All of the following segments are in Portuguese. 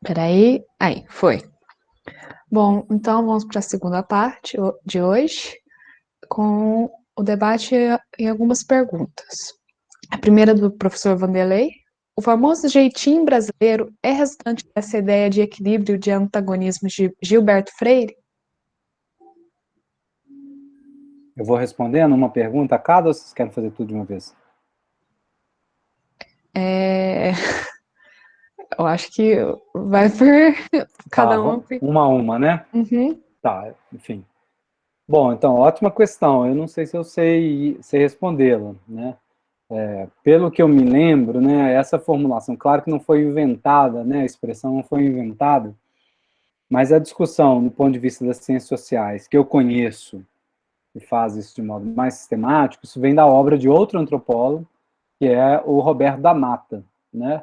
Peraí. Aí, foi. Bom, então vamos para a segunda parte de hoje, com o debate e algumas perguntas. A primeira do professor Vanderlei. O famoso jeitinho brasileiro é resultante dessa ideia de equilíbrio de antagonismo de Gilberto Freire? Eu vou respondendo uma pergunta a cada ou vocês querem fazer tudo de uma vez? Eu acho que vai por Tá, cada um. uma a uma, né? Uhum. Tá, enfim. Bom, então, ótima questão. Eu não sei se eu sei respondê-la, né? Pelo que eu me lembro, né, essa formulação, claro que não foi inventada, né, a expressão não foi inventada, mas a discussão, do ponto de vista das ciências sociais, que eu conheço, e faz isso de modo mais sistemático, isso vem da obra de outro antropólogo, que é o Roberto da Mata, né?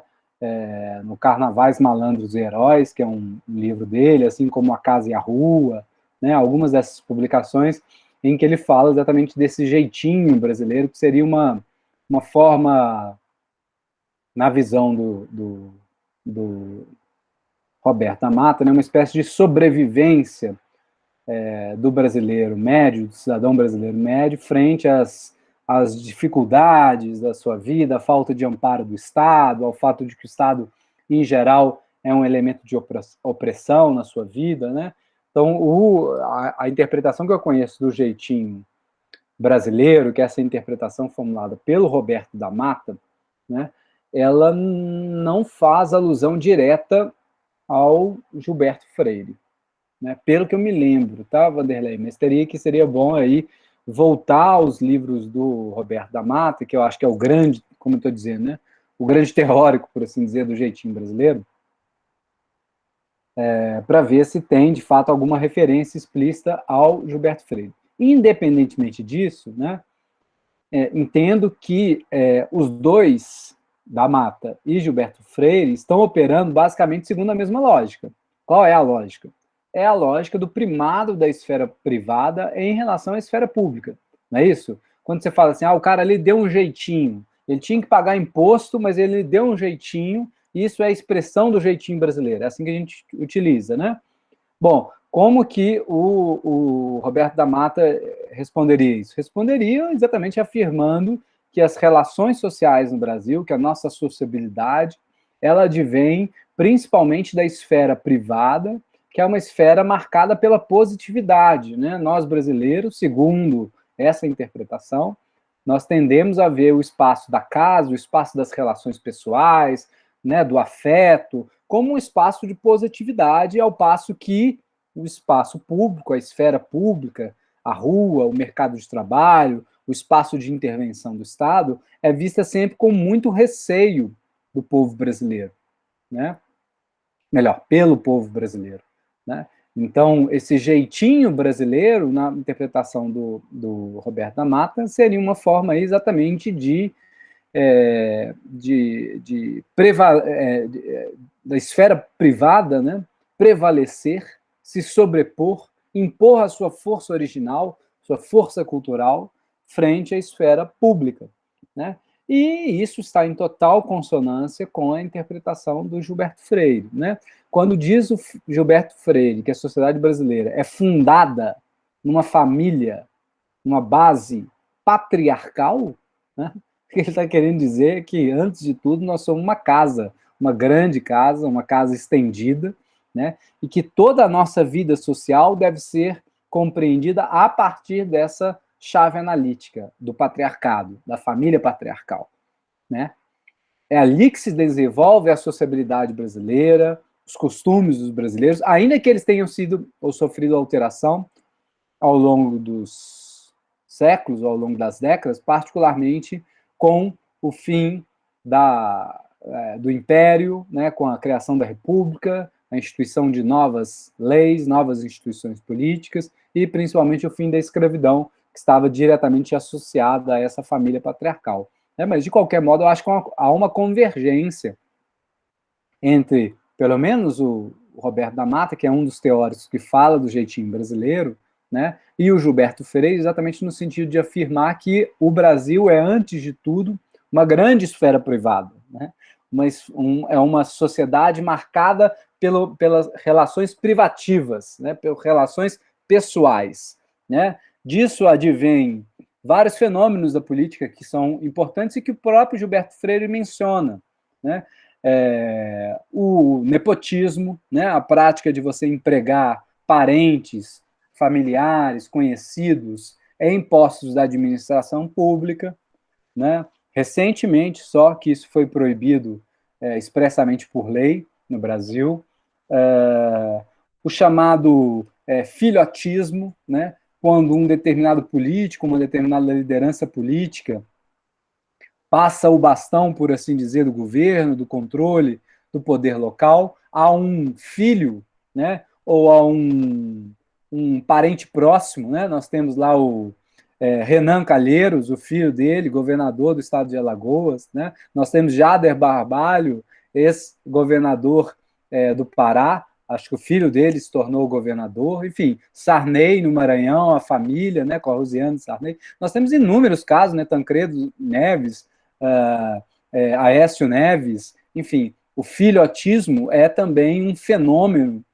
No Carnavais, Malandros e Heróis, que é um livro dele, assim como A Casa e a Rua, né? Algumas dessas publicações em que ele fala exatamente desse jeitinho brasileiro, que seria uma forma, na visão do Roberto da Mata, né? Uma espécie de sobrevivência do brasileiro médio, do cidadão brasileiro médio, frente às dificuldades da sua vida, à falta de amparo do Estado, ao fato de que o Estado, em geral, é um elemento de opressão na sua vida, né? Então, a interpretação que eu conheço do jeitinho brasileiro, que é essa interpretação formulada pelo Roberto da Mata, né, ela não faz alusão direta ao Gilberto Freire, né? Pelo que eu me lembro, tá, Vanderlei? Mas seria bom aí voltar aos livros do Roberto da Mata, que eu acho que é o grande, como eu estou dizendo, né? O grande teórico, por assim dizer, do jeitinho brasileiro, para ver se tem, de fato, alguma referência explícita ao Gilberto Freire. Independentemente disso, né, entendo que os dois, da Mata e Gilberto Freire, estão operando basicamente segundo a mesma lógica. Qual é a lógica? É a lógica do primado da esfera privada em relação à esfera pública, não é isso? Quando você fala assim, o cara ali deu um jeitinho, ele tinha que pagar imposto, mas ele deu um jeitinho, isso é a expressão do jeitinho brasileiro, é assim que a gente utiliza, né? Bom, como que o Roberto da Mata responderia isso? Responderia exatamente afirmando que as relações sociais no Brasil, que a nossa sociabilidade, ela advém principalmente da esfera privada, que é uma esfera marcada pela positividade, né? Nós brasileiros, segundo essa interpretação, nós tendemos a ver o espaço da casa, o espaço das relações pessoais, né, do afeto, como um espaço de positividade, ao passo que o espaço público, a esfera pública, a rua, o mercado de trabalho, o espaço de intervenção do Estado, é vista sempre com muito receio do povo brasileiro, né? Melhor, pelo povo brasileiro, né? Então, esse jeitinho brasileiro, na interpretação do Roberto da Mata, seria uma forma exatamente da esfera privada, né, prevalecer, se sobrepor, impor a sua força original, sua força cultural, frente à esfera pública, né? E isso está em total consonância com a interpretação do Gilberto Freire, né? Quando diz o Gilberto Freire que a sociedade brasileira é fundada numa família, numa base patriarcal, né? O que ele está querendo dizer é que, antes de tudo, nós somos uma casa, uma grande casa, uma casa estendida, né? E que toda a nossa vida social deve ser compreendida a partir dessa chave analítica do patriarcado, da família patriarcal, né? É ali que se desenvolve a sociabilidade brasileira, os costumes dos brasileiros, ainda que eles tenham sido ou sofrido alteração ao longo dos séculos, ao longo das décadas, particularmente com o fim do Império, né, com a criação da República, a instituição de novas leis, novas instituições políticas e principalmente o fim da escravidão, que estava diretamente associada a essa família patriarcal. Mas, de qualquer modo, eu acho que há uma convergência entre, pelo menos, o Roberto da Mata, que é um dos teóricos que fala do jeitinho brasileiro, né, e o Gilberto Freire, exatamente no sentido de afirmar que o Brasil é, antes de tudo, uma grande esfera privada, né? É uma sociedade marcada pelas relações privativas, né, pelas relações pessoais, né? Disso advém vários fenômenos da política que são importantes e que o próprio Gilberto Freire menciona, né? O nepotismo, né? A prática de você empregar parentes, familiares, conhecidos em postos da administração pública, né? Recentemente, só que isso foi proibido expressamente por lei no Brasil, o chamado filhotismo, né? Quando um determinado político, uma determinada liderança política passa o bastão, por assim dizer, do governo, do controle, do poder local, a um filho, né? Ou a um parente próximo, né? Nós temos lá o Renan Calheiros, o filho dele, governador do estado de Alagoas, né? Nós temos Jader Barbalho, ex-governador do Pará, acho que o filho dele se tornou governador, enfim, Sarney no Maranhão, a família, né, com a Rosiane Sarney. Nós temos inúmeros casos, né, Tancredo Neves, Aécio Neves, enfim, o filhotismo é também um fenômeno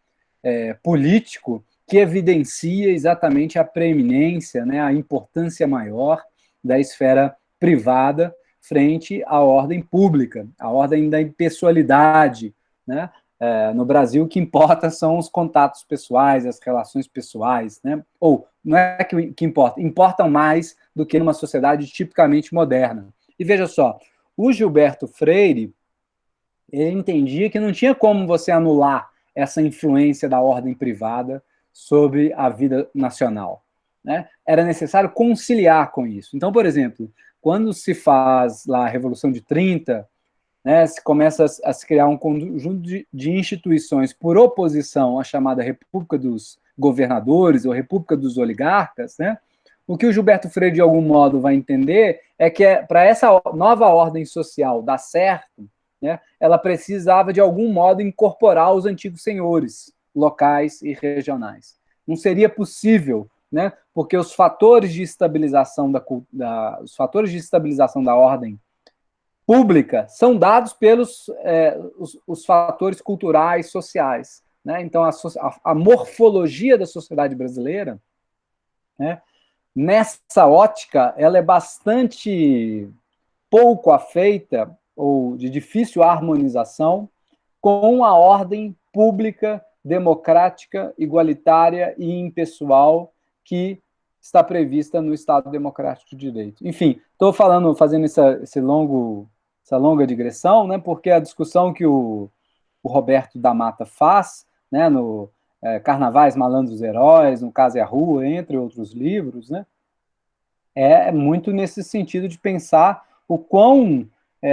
político que evidencia exatamente a preeminência, né, a importância maior da esfera privada frente à ordem pública, à ordem da impessoalidade, né? No Brasil, o que importa são os contatos pessoais, as relações pessoais, né? Ou, não é que importa, importam mais do que numa sociedade tipicamente moderna. E veja só, o Gilberto Freire, ele entendia que não tinha como você anular essa influência da ordem privada sobre a vida nacional, né? Era necessário conciliar com isso. Então, por exemplo, quando se faz lá a Revolução de 30, né, se começa a se criar um conjunto de instituições por oposição à chamada República dos Governadores ou República dos Oligarcas, né? O que o Gilberto Freire, de algum modo, vai entender é que para essa nova ordem social dar certo, né, ela precisava, de algum modo, incorporar os antigos senhores locais e regionais. Não seria possível, né, porque os fatores de estabilização os fatores de estabilização da ordem pública são dados pelos os fatores culturais, sociais, né? Então, a morfologia da sociedade brasileira, né, nessa ótica, ela é bastante pouco afeita ou de difícil harmonização com a ordem pública, democrática, igualitária e impessoal que está prevista no Estado Democrático de Direito. Enfim, estou fazendo essa longa digressão, né, porque a discussão que o Roberto da Mata faz, né, no Carnavais, Malandros, Heróis, no Caso é a Rua, entre outros livros, né, é muito nesse sentido de pensar o quão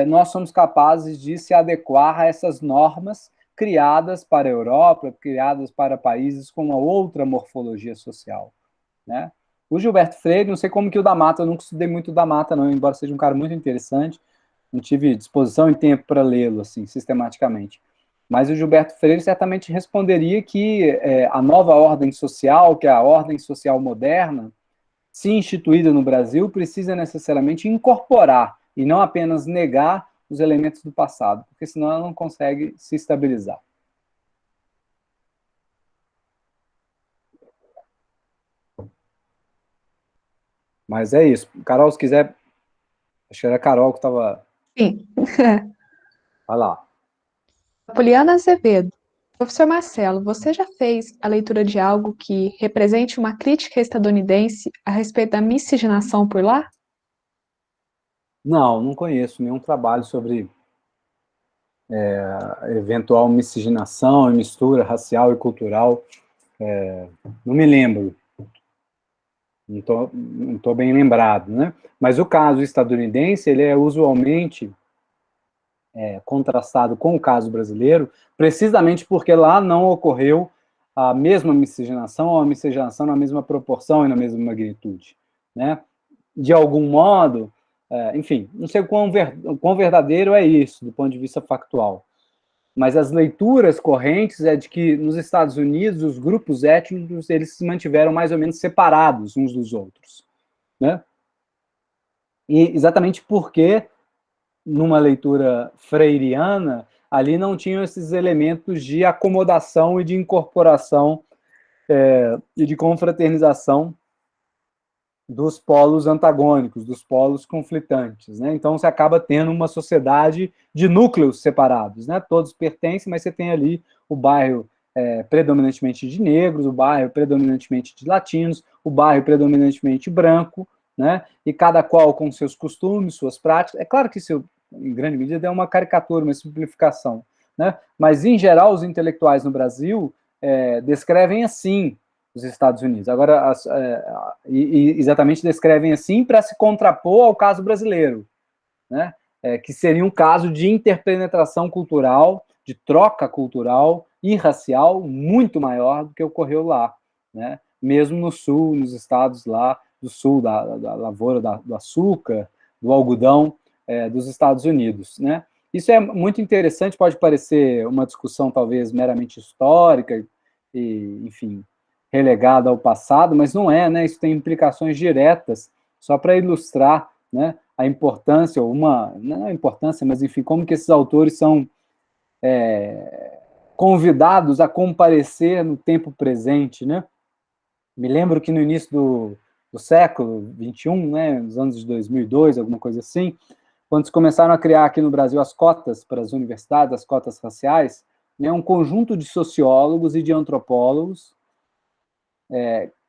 nós somos capazes de se adequar a essas normas criadas para a Europa, criadas para países com uma outra morfologia social, né? O Gilberto Freire, não sei como que o da Mata, eu nunca estudei muito o da Mata, não, embora seja um cara muito interessante, não tive disposição e tempo para lê-lo, assim, sistematicamente. Mas o Gilberto Freire certamente responderia que a nova ordem social, que é a ordem social moderna, se instituída no Brasil, precisa necessariamente incorporar e não apenas negar os elementos do passado, porque senão ela não consegue se estabilizar. Mas é isso. Carol, se quiser... Acho que era a Carol que estava... Sim. Vai lá. Poliana Azevedo. Professor Marcelo, você já fez a leitura de algo que represente uma crítica estadunidense a respeito da miscigenação por lá? Não conheço nenhum trabalho sobre eventual miscigenação e mistura racial e cultural. Não me lembro. Não tô bem lembrado, né? Mas o caso estadunidense, ele é usualmente contrastado com o caso brasileiro, precisamente porque lá não ocorreu a mesma miscigenação ou a miscigenação na mesma proporção e na mesma magnitude, né? De algum modo, enfim, não sei o quão verdadeiro é isso, do ponto de vista factual, mas as leituras correntes é de que nos Estados Unidos os grupos étnicos eles se mantiveram mais ou menos separados uns dos outros, né? E exatamente porque numa leitura freiriana, ali não tinham esses elementos de acomodação e de incorporação e de confraternização dos polos antagônicos, dos polos conflitantes, né? Então você acaba tendo uma sociedade de núcleos separados, né? Todos pertencem, mas você tem ali o bairro predominantemente de negros, o bairro predominantemente de latinos, o bairro predominantemente branco, né? E cada qual com seus costumes, suas práticas. É claro que isso, em grande medida, é uma caricatura, uma simplificação, né? Mas, em geral, os intelectuais no Brasil descrevem assim os Estados Unidos. Agora, exatamente descrevem assim para se contrapor ao caso brasileiro, né? Que seria um caso de interpenetração cultural, de troca cultural e racial muito maior do que ocorreu lá, né? Mesmo no sul, nos estados lá do sul, da lavoura do açúcar, do algodão dos Estados Unidos, né? Isso é muito interessante, pode parecer uma discussão talvez meramente histórica e, enfim, relegada ao passado, mas não é, né? Isso tem implicações diretas, só para ilustrar, né, a importância, não a importância, mas enfim, como que esses autores são convidados a comparecer no tempo presente, né? Me lembro que no início do século XXI, né, nos anos de 2002, alguma coisa assim, quando se começaram a criar aqui no Brasil as cotas para as universidades, as cotas raciais, né, um conjunto de sociólogos e de antropólogos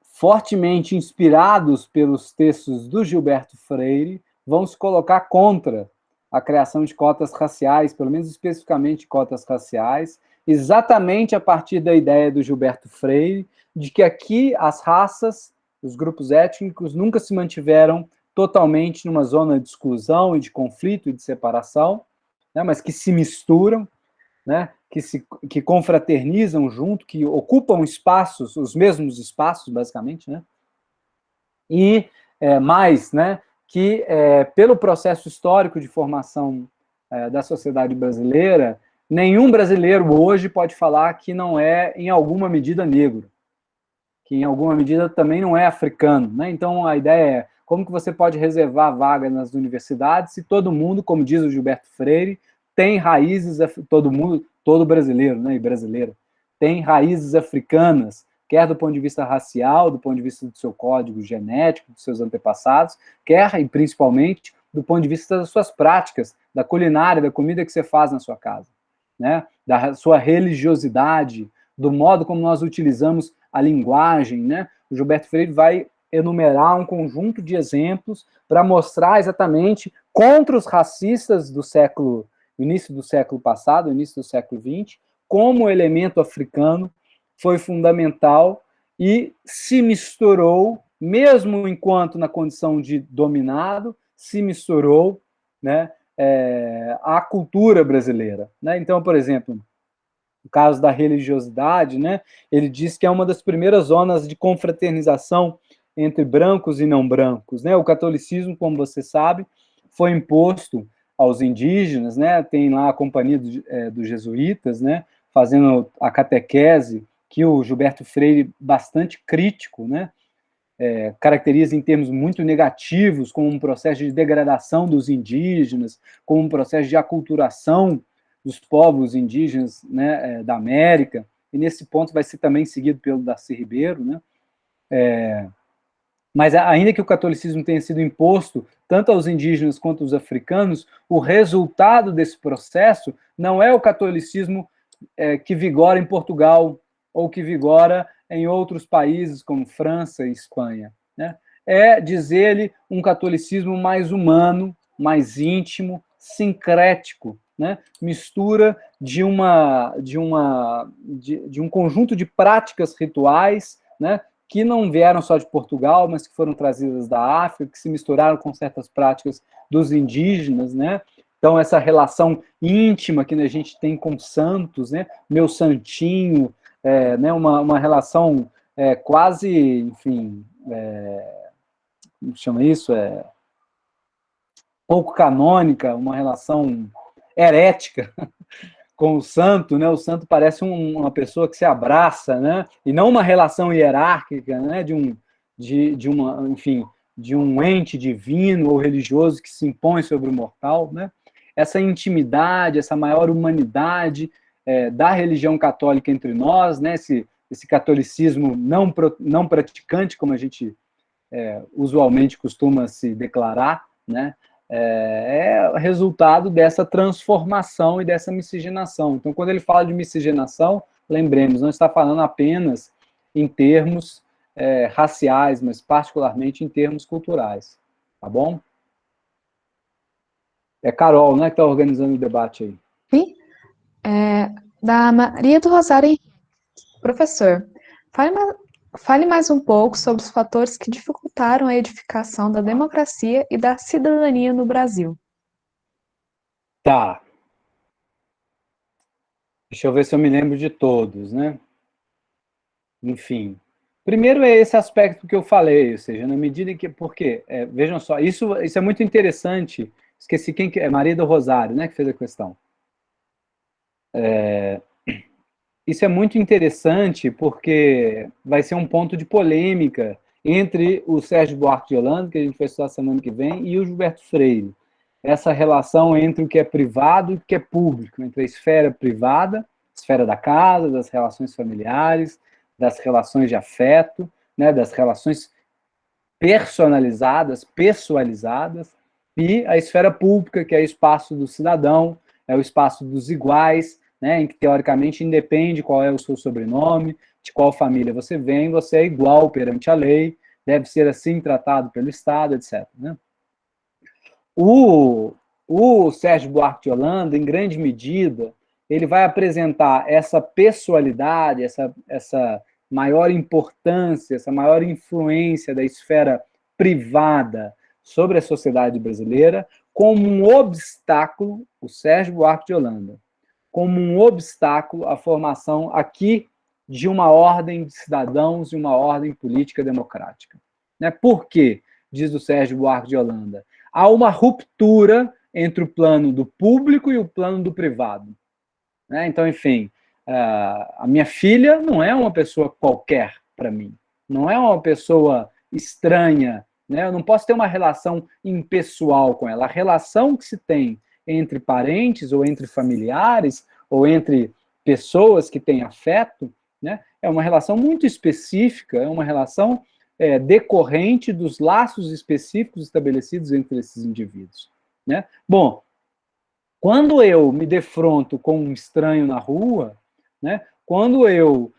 fortemente inspirados pelos textos do Gilberto Freire, vão se colocar contra a criação de cotas raciais, pelo menos especificamente cotas raciais, exatamente a partir da ideia do Gilberto Freire, de que aqui as raças, os grupos étnicos, nunca se mantiveram totalmente numa zona de exclusão e de conflito e de separação, né, mas que se misturam, né, que confraternizam junto, que ocupam espaços, os mesmos espaços, basicamente, né, e mais, né, que pelo processo histórico de formação da sociedade brasileira, nenhum brasileiro hoje pode falar que não é, em alguma medida, negro, que em alguma medida também não é africano, né? Então a ideia é como que você pode reservar vaga nas universidades se todo mundo, como diz o Gilberto Freire, tem raízes, todo brasileiro, né, e brasileira, tem raízes africanas, quer do ponto de vista racial, do ponto de vista do seu código genético, dos seus antepassados, quer, e principalmente, do ponto de vista das suas práticas, da culinária, da comida que você faz na sua casa, né, da sua religiosidade, do modo como nós utilizamos a linguagem, né? O Gilberto Freire vai enumerar um conjunto de exemplos para mostrar exatamente contra os racistas do início do século passado, início do século XX, como o elemento africano foi fundamental e se misturou, mesmo enquanto na condição de dominado, se misturou, né, à cultura brasileira, né? Então, por exemplo, no caso da religiosidade, né, ele diz que é uma das primeiras zonas de confraternização entre brancos e não brancos, né? O catolicismo, como você sabe, foi imposto aos indígenas, né? Tem lá a companhia dos jesuítas, né, fazendo a catequese, que o Gilberto Freire, bastante crítico, né, caracteriza em termos muito negativos, como um processo de degradação dos indígenas, como um processo de aculturação dos povos indígenas, né, da América, e nesse ponto vai ser também seguido pelo Darcy Ribeiro, né? Mas ainda que o catolicismo tenha sido imposto tanto aos indígenas quanto aos africanos, o resultado desse processo não é o catolicismo que vigora em Portugal ou que vigora em outros países como França e Espanha, né? É, diz ele, um catolicismo mais humano, mais íntimo, sincrético, né? Mistura de um conjunto de práticas rituais, né, que não vieram só de Portugal, mas que foram trazidas da África, que se misturaram com certas práticas dos indígenas, né? Então, essa relação íntima que a gente tem com santos, né? Meu santinho, né? Uma relação quase, enfim, como chama isso? Pouco canônica, uma relação herética com o santo, né? O santo parece uma pessoa que se abraça, né? E não uma relação hierárquica, né? Enfim, de um ente divino ou religioso que se impõe sobre o mortal, né? essa intimidade, essa maior humanidade da religião católica entre nós, né? Esse catolicismo não praticante, como a gente usualmente costuma se declarar, né? É resultado dessa transformação e dessa miscigenação. Então, quando ele fala de miscigenação, lembremos, não está falando apenas em termos raciais, mas particularmente em termos culturais. Tá bom? É Carol, né, que está organizando o debate aí. Sim. Da Maria do Rosário Henrique. Professor, fale mais um pouco sobre os fatores que dificultaram a edificação da democracia e da cidadania no Brasil. Tá. Deixa eu ver se eu me lembro de todos, né? Enfim. Primeiro é esse aspecto que eu falei, ou seja, na medida em que... Porque, vejam só, isso é muito interessante. Esqueci quem que é, Maria do Rosário, né, que fez a questão. Isso é muito interessante porque vai ser um ponto de polêmica entre o Sérgio Buarque de Holanda, que a gente vai estudar semana que vem, e o Gilberto Freire. Essa relação entre o que é privado e o que é público, entre a esfera privada, esfera da casa, das relações familiares, das relações de afeto, né, das relações personalizadas, pessoalizadas, e a esfera pública, que é o espaço do cidadão, é o espaço dos iguais, né, em que, teoricamente, independe qual é o seu sobrenome, de qual família você vem, você é igual perante a lei, deve ser assim tratado pelo Estado, etc. Né? O Sérgio Buarque de Holanda, em grande medida, ele vai apresentar essa pessoalidade, essa maior importância, essa maior influência da esfera privada sobre a sociedade brasileira como um obstáculo, o Sérgio Buarque de Holanda, como um obstáculo à formação aqui de uma ordem de cidadãos e uma ordem política democrática. Né? Por quê? Diz o Sérgio Buarque de Holanda. Há uma ruptura entre o plano do público e o plano do privado. Né? Então, enfim, a minha filha não é uma pessoa qualquer para mim, não é uma pessoa estranha, né? Eu não posso ter uma relação impessoal com ela. A relação que se tem entre parentes ou entre familiares ou entre pessoas que têm afeto, né? É uma relação muito específica, é uma relação decorrente dos laços específicos estabelecidos entre esses indivíduos. Né? Bom, quando eu me defronto com um estranho na rua, né? Quando eu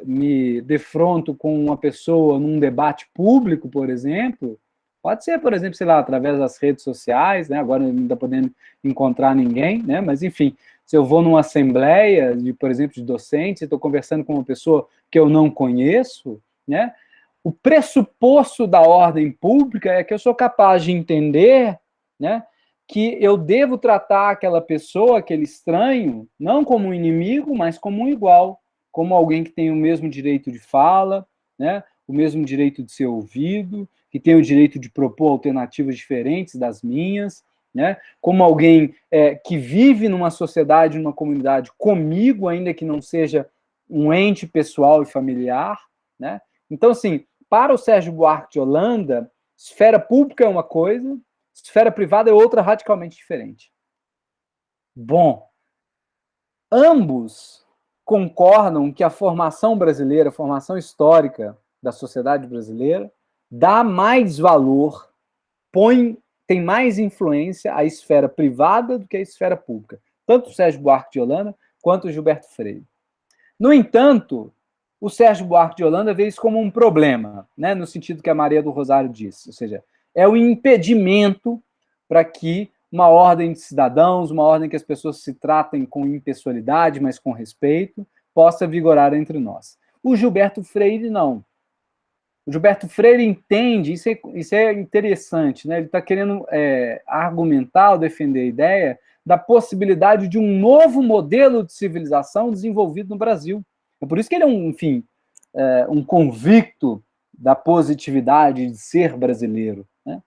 me defronto com uma pessoa num debate público, por exemplo, pode ser, por exemplo, sei lá, através das redes sociais, né? Agora não está podendo encontrar ninguém, né? Mas, enfim, se eu vou numa assembleia, por exemplo, de docentes, estou conversando com uma pessoa que eu não conheço, né? O pressuposto da ordem pública é que eu sou capaz de entender, né, que eu devo tratar aquela pessoa, aquele estranho, não como um inimigo, mas como um igual, como alguém que tem o mesmo direito de fala, né, o mesmo direito de ser ouvido, que tem o direito de propor alternativas diferentes das minhas, né, como alguém que vive numa sociedade, numa comunidade comigo, ainda que não seja um ente pessoal e familiar, né. Então, assim, para o Sérgio Buarque de Holanda, esfera pública é uma coisa, esfera privada é outra radicalmente diferente. Bom, ambos concordam que a formação brasileira, a formação histórica da sociedade brasileira, dá mais valor, tem mais influência à esfera privada do que à esfera pública. Tanto o Sérgio Buarque de Holanda quanto o Gilberto Freire. No entanto, o Sérgio Buarque de Holanda vê isso como um problema, né, no sentido que a Maria do Rosário disse, ou seja, é o impedimento para que uma ordem de cidadãos, uma ordem que as pessoas se tratem com impessoalidade, mas com respeito, possa vigorar entre nós. O Gilberto Freire, não. O Gilberto Freire entende, isso é interessante, né? Ele está querendo argumentar ou defender a ideia da possibilidade de um novo modelo de civilização desenvolvido no Brasil. É por isso que ele é um convicto da positividade de ser brasileiro. Né?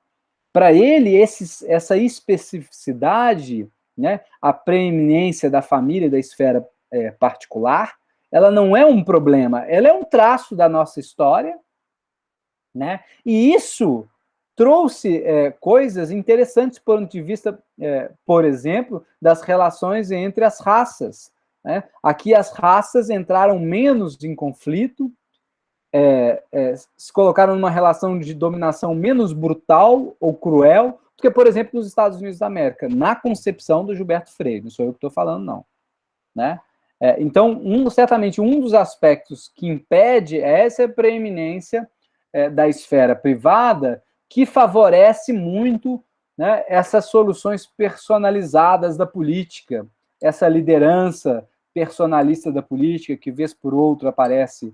Para ele, essa especificidade, né, a preeminência da família e da esfera particular, ela não é um problema, ela é um traço da nossa história, né? E isso trouxe coisas interessantes do ponto de vista, por exemplo, das relações entre as raças, né? Aqui as raças entraram menos em conflito, se colocaram numa relação de dominação menos brutal ou cruel do que, por exemplo, nos Estados Unidos da América, na concepção do Gilberto Freire. Não sou eu que estou falando, não. Né? Então, certamente, um dos aspectos que impede é essa preeminência da esfera privada, que favorece muito, né, essas soluções personalizadas da política, essa liderança personalista da política, que vez por outra aparece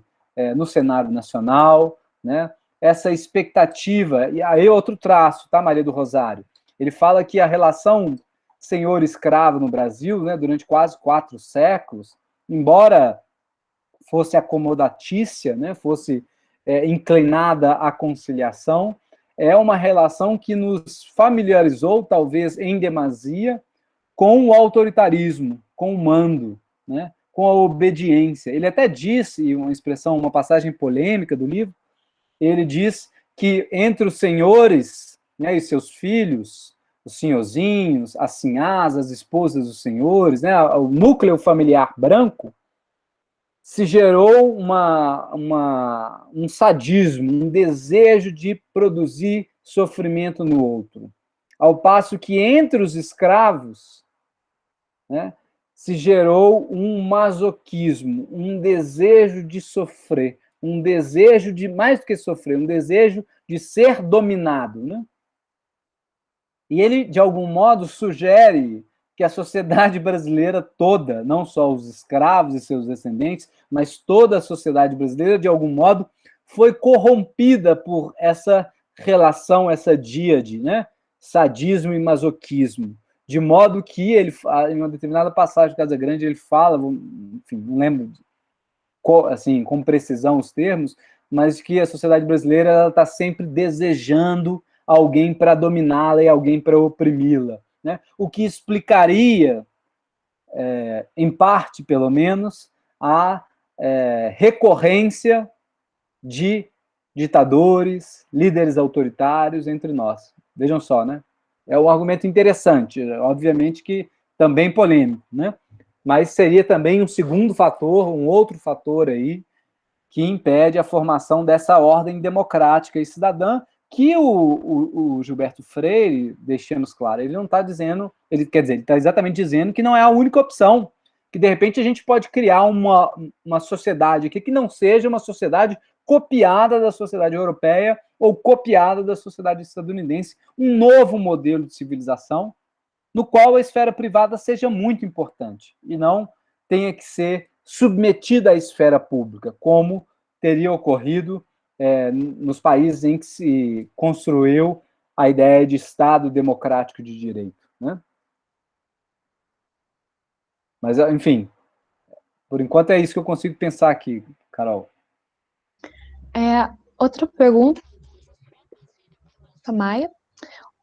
no cenário nacional, né? Essa expectativa, e aí outro traço, tá, Maria do Rosário? Ele fala que a relação senhor-escravo no Brasil, né, durante quase 4 séculos, embora fosse acomodatícia, né, fosse inclinada à conciliação, é uma relação que nos familiarizou, talvez em demasia, com o autoritarismo, com o mando, né, com a obediência. Ele até disse, uma expressão, uma passagem polêmica do livro, ele diz que entre os senhores, né, e seus filhos, os senhorzinhos, as sinhás, as esposas dos senhores, né, o núcleo familiar branco, se gerou um sadismo, um desejo de produzir sofrimento no outro. Ao passo que entre os escravos, né, se gerou um masoquismo, um desejo de sofrer, um desejo de, mais do que sofrer, um desejo de ser dominado. Né? E ele, de algum modo, sugere que a sociedade brasileira toda, não só os escravos e seus descendentes, mas toda a sociedade brasileira, de algum modo, foi corrompida por essa relação, essa díade, né? Sadismo e masoquismo. De modo que ele, em uma determinada passagem de Casa Grande, ele fala, enfim, não lembro assim, com precisão os termos, mas que a sociedade brasileira está sempre desejando alguém para dominá-la e alguém para oprimi-la. Né? O que explicaria, em parte pelo menos, a recorrência de ditadores, líderes autoritários entre nós. Vejam só, né? É um argumento interessante, obviamente que também polêmico, né? Mas seria também um segundo fator, um outro fator aí, que impede a formação dessa ordem democrática e cidadã, que o Gilberto Freire, deixemos claro, ele não está dizendo, ele está exatamente dizendo que não é a única opção, que de repente a gente pode criar uma sociedade aqui que não seja uma sociedade copiada da sociedade europeia ou copiada da sociedade estadunidense, um novo modelo de civilização, no qual a esfera privada seja muito importante e não tenha que ser submetida à esfera pública, como teria ocorrido nos países em que se construiu a ideia de Estado democrático de direito. Né? Mas, enfim, por enquanto é isso que eu consigo pensar aqui, Carol. Outra pergunta, Maia.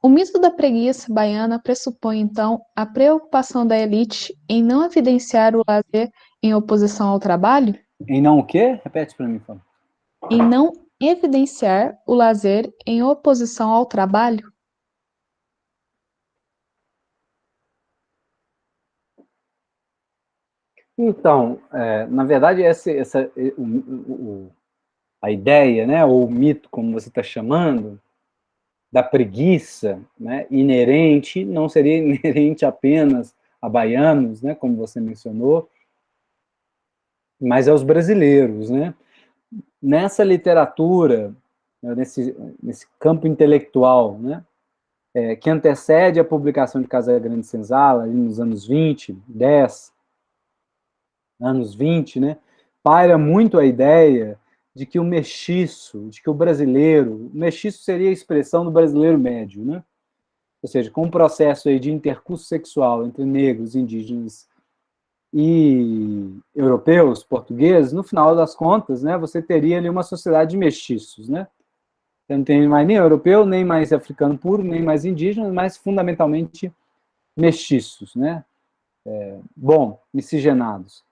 O mito da preguiça baiana pressupõe, então, a preocupação da elite em não evidenciar o lazer em oposição ao trabalho? Em não o quê? Repete para mim, por favor. Em não evidenciar o lazer em oposição ao trabalho? Então, na verdade, a ideia, né, ou o mito, como você está chamando, da preguiça, né, inerente, não seria inerente apenas a baianos, né, como você mencionou, mas aos brasileiros. Né? Nessa literatura, nesse campo intelectual, né, que antecede a publicação de Casagrande Senzala, nos anos 20, 10, anos 20, né, paira muito a ideia de que o mestiço, de que o brasileiro, o mestiço seria a expressão do brasileiro médio, né? Ou seja, com um processo aí de intercurso sexual entre negros, indígenas e europeus, portugueses, no final das contas, né, você teria ali uma sociedade de mestiços, né? Você não tem mais nem europeu, nem mais africano puro, nem mais indígena, mas fundamentalmente mestiços, né? Miscigenados.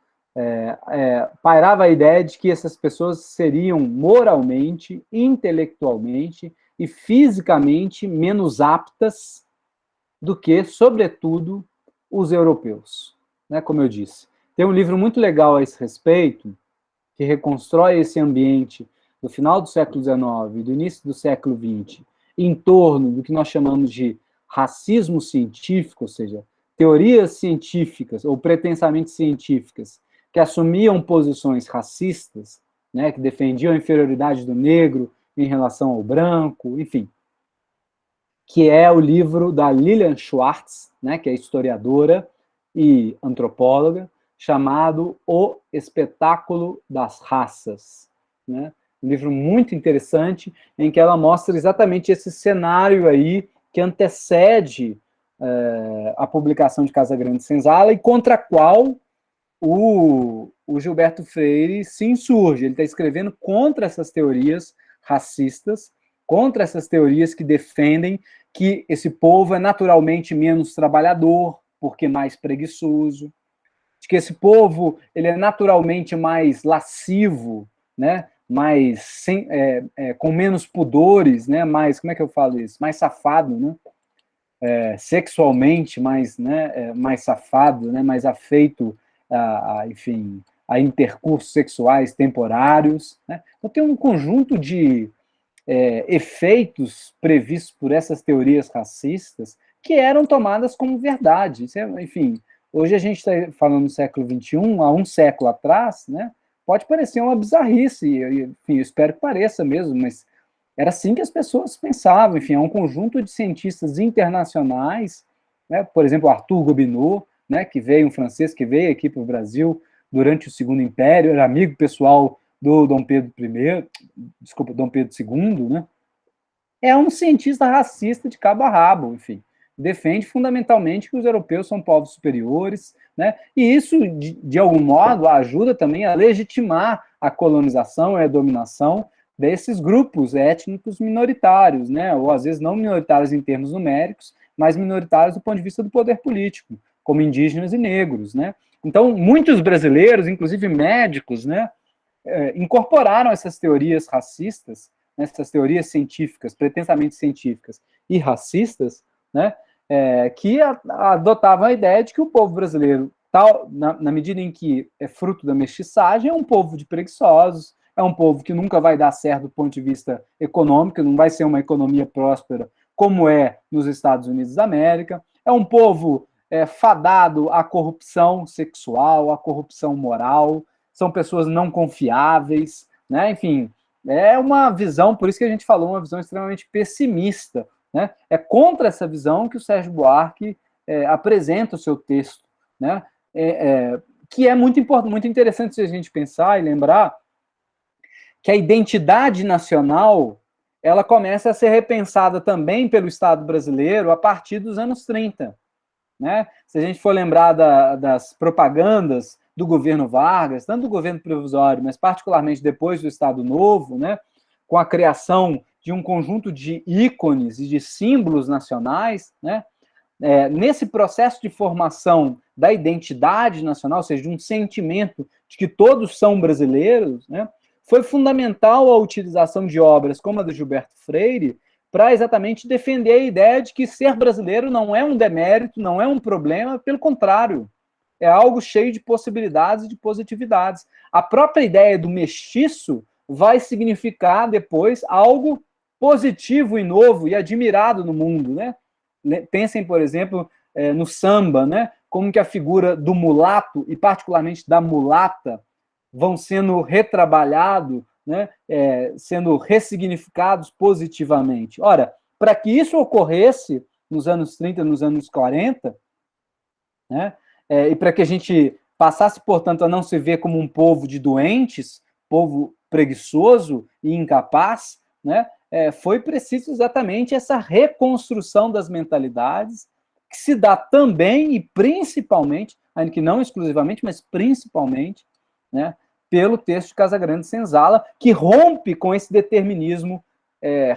Pairava a ideia de que essas pessoas seriam moralmente, intelectualmente e fisicamente menos aptas do que, sobretudo, os europeus, né, como eu disse. Tem um livro muito legal a esse respeito, que reconstrói esse ambiente do final do século XIX e do início do século XX, em torno do que nós chamamos de racismo científico, ou seja, teorias científicas ou pretensamente científicas que assumiam posições racistas, né, que defendiam a inferioridade do negro em relação ao branco, enfim, que é o livro da Lilian Schwartz, né, que é historiadora e antropóloga, chamado O Espetáculo das Raças, né? Um livro muito interessante, em que ela mostra exatamente esse cenário aí que antecede a publicação de Casagrande Senzala e contra a qual o Gilberto Freire se insurge. Ele está escrevendo contra essas teorias racistas, contra essas teorias que defendem que esse povo é naturalmente menos trabalhador, porque mais preguiçoso, de que esse povo ele é naturalmente mais lascivo, né? Mais com menos pudores, né? Mais, como é que eu falo isso? Mais safado, né? Sexualmente mais, né? Mais safado, né? Mais afeito enfim, a intercursos sexuais temporários, né? Então tem um conjunto de efeitos previstos por essas teorias racistas que eram tomadas como verdade. Enfim, hoje a gente está falando do século XXI, há um século atrás, né? Pode parecer uma bizarrice, enfim, eu espero que pareça mesmo, mas era assim que as pessoas pensavam. Enfim, é um conjunto de cientistas internacionais, né? Por exemplo, Arthur Gobineau, né? Que veio, um francês que veio aqui para o Brasil durante o Segundo Império, era amigo pessoal do Dom Pedro I, desculpa, Dom Pedro II, né? É um cientista racista de cabo a rabo, enfim. Defende fundamentalmente que os europeus são povos superiores, né? E isso, de algum modo, ajuda também a legitimar a colonização e a dominação desses grupos étnicos minoritários, né? Ou às vezes não minoritários em termos numéricos, mas minoritários do ponto de vista do poder político, como indígenas e negros, né? Então, muitos brasileiros, inclusive médicos, né, incorporaram essas teorias racistas, né, essas teorias científicas, pretensamente científicas e racistas, né, que adotavam a ideia de que o povo brasileiro, na medida em que é fruto da mestiçagem, é um povo de preguiçosos, é um povo que nunca vai dar certo do ponto de vista econômico, não vai ser uma economia próspera como é nos Estados Unidos da América, é um povo fadado à corrupção sexual, à corrupção moral, são pessoas não confiáveis, né? Enfim, é uma visão, por isso que a gente falou, uma visão extremamente pessimista, né? É contra essa visão que o Sérgio Buarque apresenta o seu texto, né? Que é muito importante, muito interessante se a gente pensar e lembrar que a identidade nacional ela começa a ser repensada também pelo Estado brasileiro a partir dos anos 30. Né? Se a gente for lembrar das propagandas do governo Vargas, tanto do governo provisório, mas particularmente depois do Estado Novo, né, com a criação de um conjunto de ícones e de símbolos nacionais, né, nesse processo de formação da identidade nacional, ou seja, de um sentimento de que todos são brasileiros, né, foi fundamental a utilização de obras como a do Gilberto Freire para exatamente defender a ideia de que ser brasileiro não é um demérito, não é um problema, pelo contrário, é algo cheio de possibilidades e de positividades. A própria ideia do mestiço vai significar depois algo positivo e novo e admirado no mundo, né? Pensem, por exemplo, no samba, né? Como que a figura do mulato e particularmente da mulata vão sendo retrabalhado, né? Sendo ressignificados positivamente. Ora, para que isso ocorresse nos anos 30, nos anos 40, né? E para que a gente passasse, portanto, a não se ver como um povo de doentes, povo preguiçoso e incapaz, né? Foi preciso exatamente essa reconstrução das mentalidades, que se dá também e principalmente, ainda que não exclusivamente, mas principalmente, né, pelo texto de Casagrande Senzala, que rompe com esse determinismo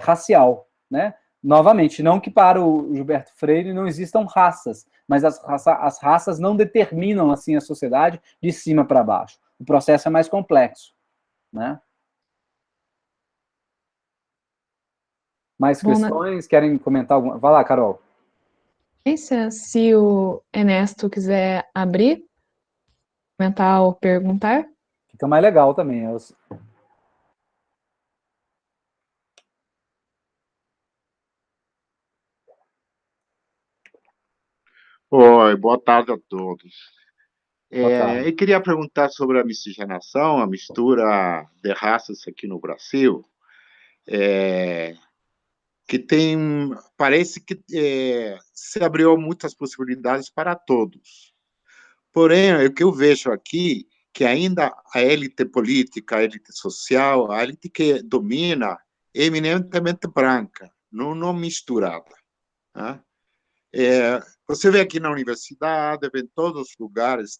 racial, né? Novamente, não que para o Gilberto Freire não existam raças, mas as raças não determinam assim a sociedade de cima para baixo. O processo é mais complexo, né? mais Bom, questões? Querem comentar alguma? Vai lá, Carol. se o Ernesto quiser abrir, comentar ou perguntar. Fica mais legal também. Oi, boa tarde a todos. Boa tarde. Eu queria perguntar sobre a miscigenação, a mistura de raças aqui no Brasil, que parece que se abriu muitas possibilidades para todos. Porém, o que eu vejo aqui, que ainda a élite política, a élite social, a élite que domina é eminentemente branca, não misturada, né? Você vê aqui na universidade, vê em todos os lugares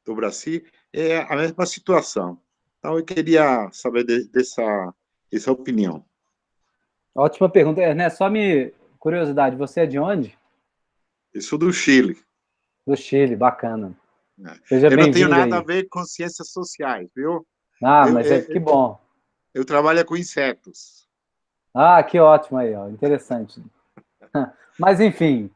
do Brasil, é a mesma situação. Então, eu queria saber dessa opinião. Ótima pergunta. Ernesto, só me curiosidade, você é de onde? Eu sou do Chile. Do Chile, bacana. Seja Eu não tenho bem-vindo nada a aí. ver com ciências sociais, viu? Ah, mas que bom. Eu trabalho com insetos. Ah, que ótimo aí, ó, interessante. Mas, enfim,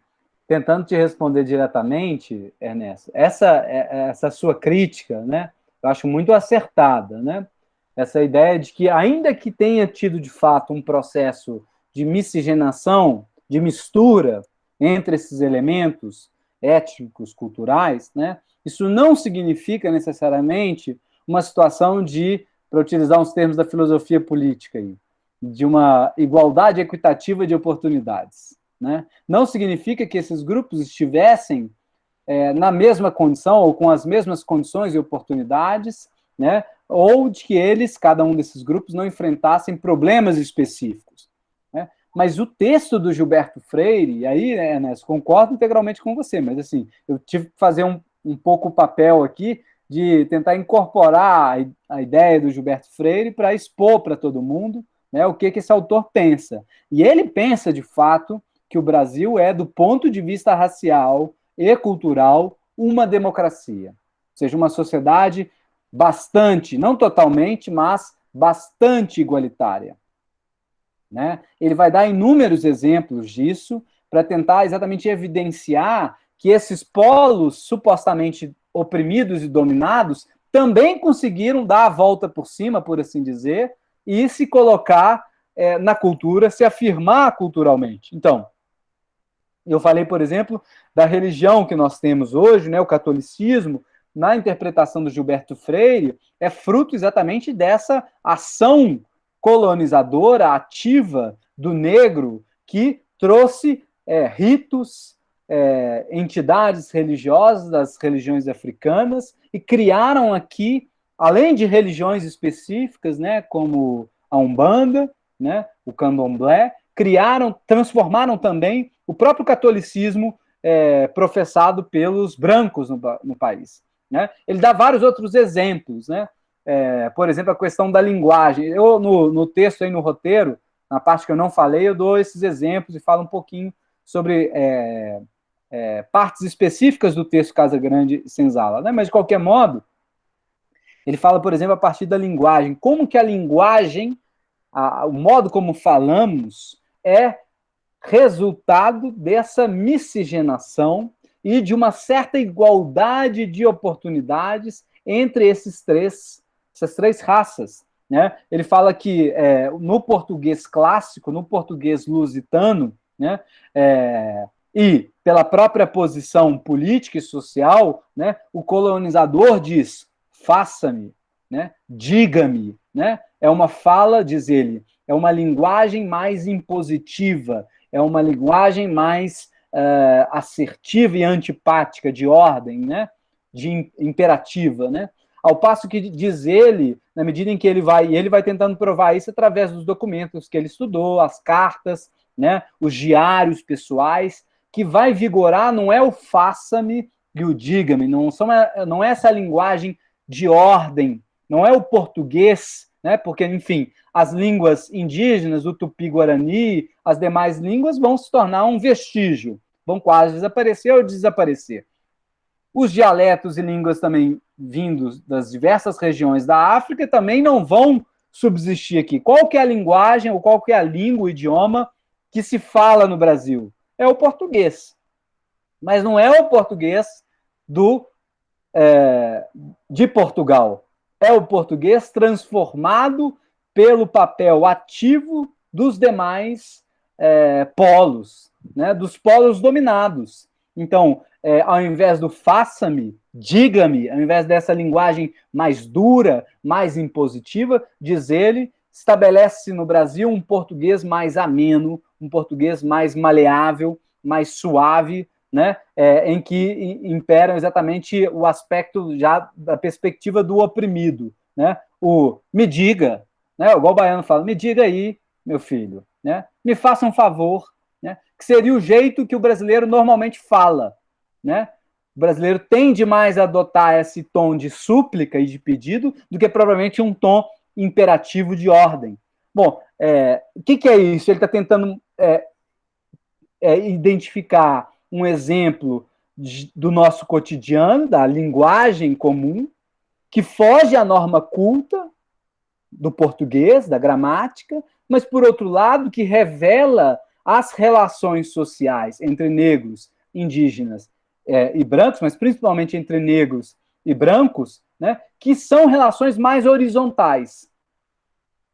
tentando te responder diretamente, Ernesto, essa sua crítica, né, eu acho muito acertada, né? Essa ideia de que, ainda que tenha tido, de fato, um processo de miscigenação, de mistura entre esses elementos étnicos, culturais, né, isso não significa necessariamente uma situação de, para utilizar uns termos da filosofia política aí, de uma igualdade equitativa de oportunidades, né? Não significa que esses grupos estivessem na mesma condição ou com as mesmas condições e oportunidades, né? Ou de que eles, cada um desses grupos, não enfrentassem problemas específicos, né? Mas o texto do Gilberto Freire, e aí, Ernesto, concordo integralmente com você, mas assim, eu tive que fazer um pouco o papel aqui de tentar incorporar a ideia do Gilberto Freire para expor para todo mundo, né, o que esse autor pensa. E ele pensa, de fato, que o Brasil é, do ponto de vista racial e cultural, uma democracia. Ou seja, uma sociedade bastante, não totalmente, mas bastante igualitária, né? Ele vai dar inúmeros exemplos disso para tentar exatamente evidenciar que esses polos supostamente oprimidos e dominados também conseguiram dar a volta por cima, por assim dizer, e se colocar na cultura, se afirmar culturalmente. Então, eu falei, por exemplo, da religião que nós temos hoje, né, o catolicismo, na interpretação do Gilberto Freire, é fruto exatamente dessa ação colonizadora, ativa do negro, que trouxe ritos, entidades religiosas das religiões africanas e criaram aqui, além de religiões específicas, né, como a Umbanda, né, o Candomblé, transformaram também o próprio catolicismo professado pelos brancos no país, né? Ele dá vários outros exemplos, né? Por exemplo, a questão da linguagem. Eu, no texto aí, no roteiro, na parte que eu não falei, eu dou esses exemplos e falo um pouquinho sobre partes específicas do texto Casa Grande e Senzala, né? Mas, de qualquer modo, ele fala, por exemplo, a partir da linguagem. Como que a linguagem, o modo como falamos, é resultado dessa miscigenação e de uma certa igualdade de oportunidades entre essas três raças, né? Ele fala que no português clássico, no português lusitano, né, e pela própria posição política e social, né, o colonizador diz: faça-me, né, diga-me, né? É uma fala, diz ele, é uma linguagem mais impositiva, é uma linguagem mais assertiva e antipática, de ordem, né? De imperativa, né? Ao passo que, diz ele, na medida em que ele vai tentando provar isso através dos documentos que ele estudou, as cartas, né? Os diários pessoais, que vai vigorar não é o faça-me e o diga-me, não é essa linguagem de ordem, não é o português, né? Porque, enfim, as línguas indígenas, o tupi-guarani, as demais línguas vão se tornar um vestígio, vão quase desaparecer ou desaparecer. Os dialetos e línguas também vindos das diversas regiões da África também não vão subsistir aqui? Qual que é a linguagem, ou qual que é a língua, o idioma que se fala no Brasil? É o português. Mas não é o português de Portugal. É o português transformado pelo papel ativo dos demais polos, né, dos polos dominados. Então, ao invés do faça-me, diga-me, ao invés dessa linguagem mais dura, mais impositiva, diz ele, estabelece no Brasil um português mais ameno, um português mais maleável, mais suave, né, em que imperam exatamente o aspecto já da perspectiva do oprimido, né, o me diga, né, igual o baiano fala, me diga aí, meu filho, né, me faça um favor, né, que seria o jeito que o brasileiro normalmente fala, né, o brasileiro tende mais a adotar esse tom de súplica e de pedido do que provavelmente um tom imperativo de ordem. Bom, o que é isso? Ele está tentando identificar um exemplo do nosso cotidiano, da linguagem comum, que foge à norma culta do português, da gramática, mas, por outro lado, que revela as relações sociais entre negros, indígenas e brancos, mas principalmente entre negros e brancos, né, que são relações mais horizontais.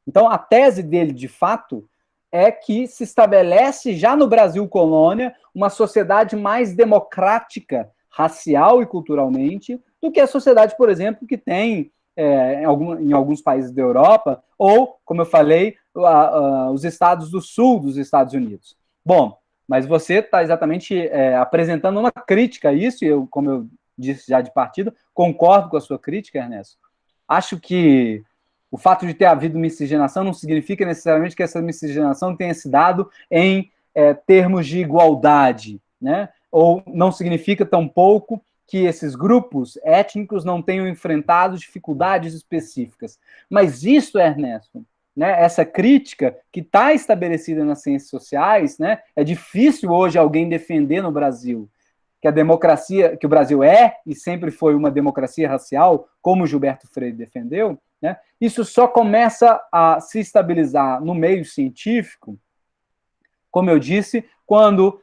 Então, a tese dele, de fato, é que se estabelece já no Brasil colônia uma sociedade mais democrática, racial e culturalmente, do que a sociedade, por exemplo, que tem em alguns países da Europa, ou, como eu falei, os estados do sul dos Estados Unidos. Bom, mas você está exatamente apresentando uma crítica a isso, e eu, como eu disse já de partida, concordo com a sua crítica, Ernesto. Acho que o fato de ter havido miscigenação não significa necessariamente que essa miscigenação tenha se dado em termos de igualdade, né? Ou não significa tampouco que esses grupos étnicos não tenham enfrentado dificuldades específicas. Mas isso, Ernesto, né, essa crítica que está estabelecida nas ciências sociais, né, é difícil hoje alguém defender no Brasil que a democracia, que o Brasil é e sempre foi uma democracia racial, como Gilberto Freire defendeu, né, isso só começa a se estabilizar no meio científico, como eu disse, quando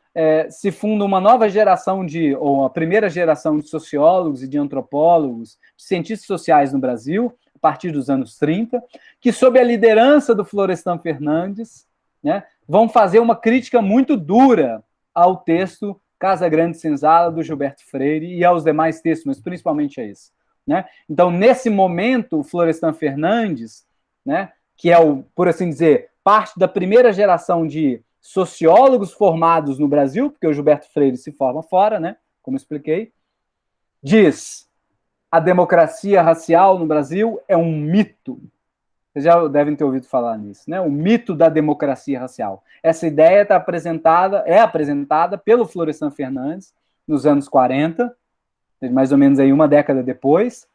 se funda uma nova geração ou a primeira geração de sociólogos e de antropólogos, de cientistas sociais no Brasil, a partir dos anos 30, que, sob a liderança do Florestan Fernandes, né, vão fazer uma crítica muito dura ao texto Casa Grande Senzala, do Gilberto Freire, e aos demais textos, mas principalmente a esse. Né? Então, nesse momento, o Florestan Fernandes, né, que é, por assim dizer, parte da primeira geração de sociólogos formados no Brasil, porque o Gilberto Freire se forma fora, né, como eu expliquei, diz: a democracia racial no Brasil é um mito. Vocês já devem ter ouvido falar nisso, né? O mito da democracia racial. Essa ideia é apresentada pelo Florestan Fernandes nos anos 40, mais ou menos aí uma década depois.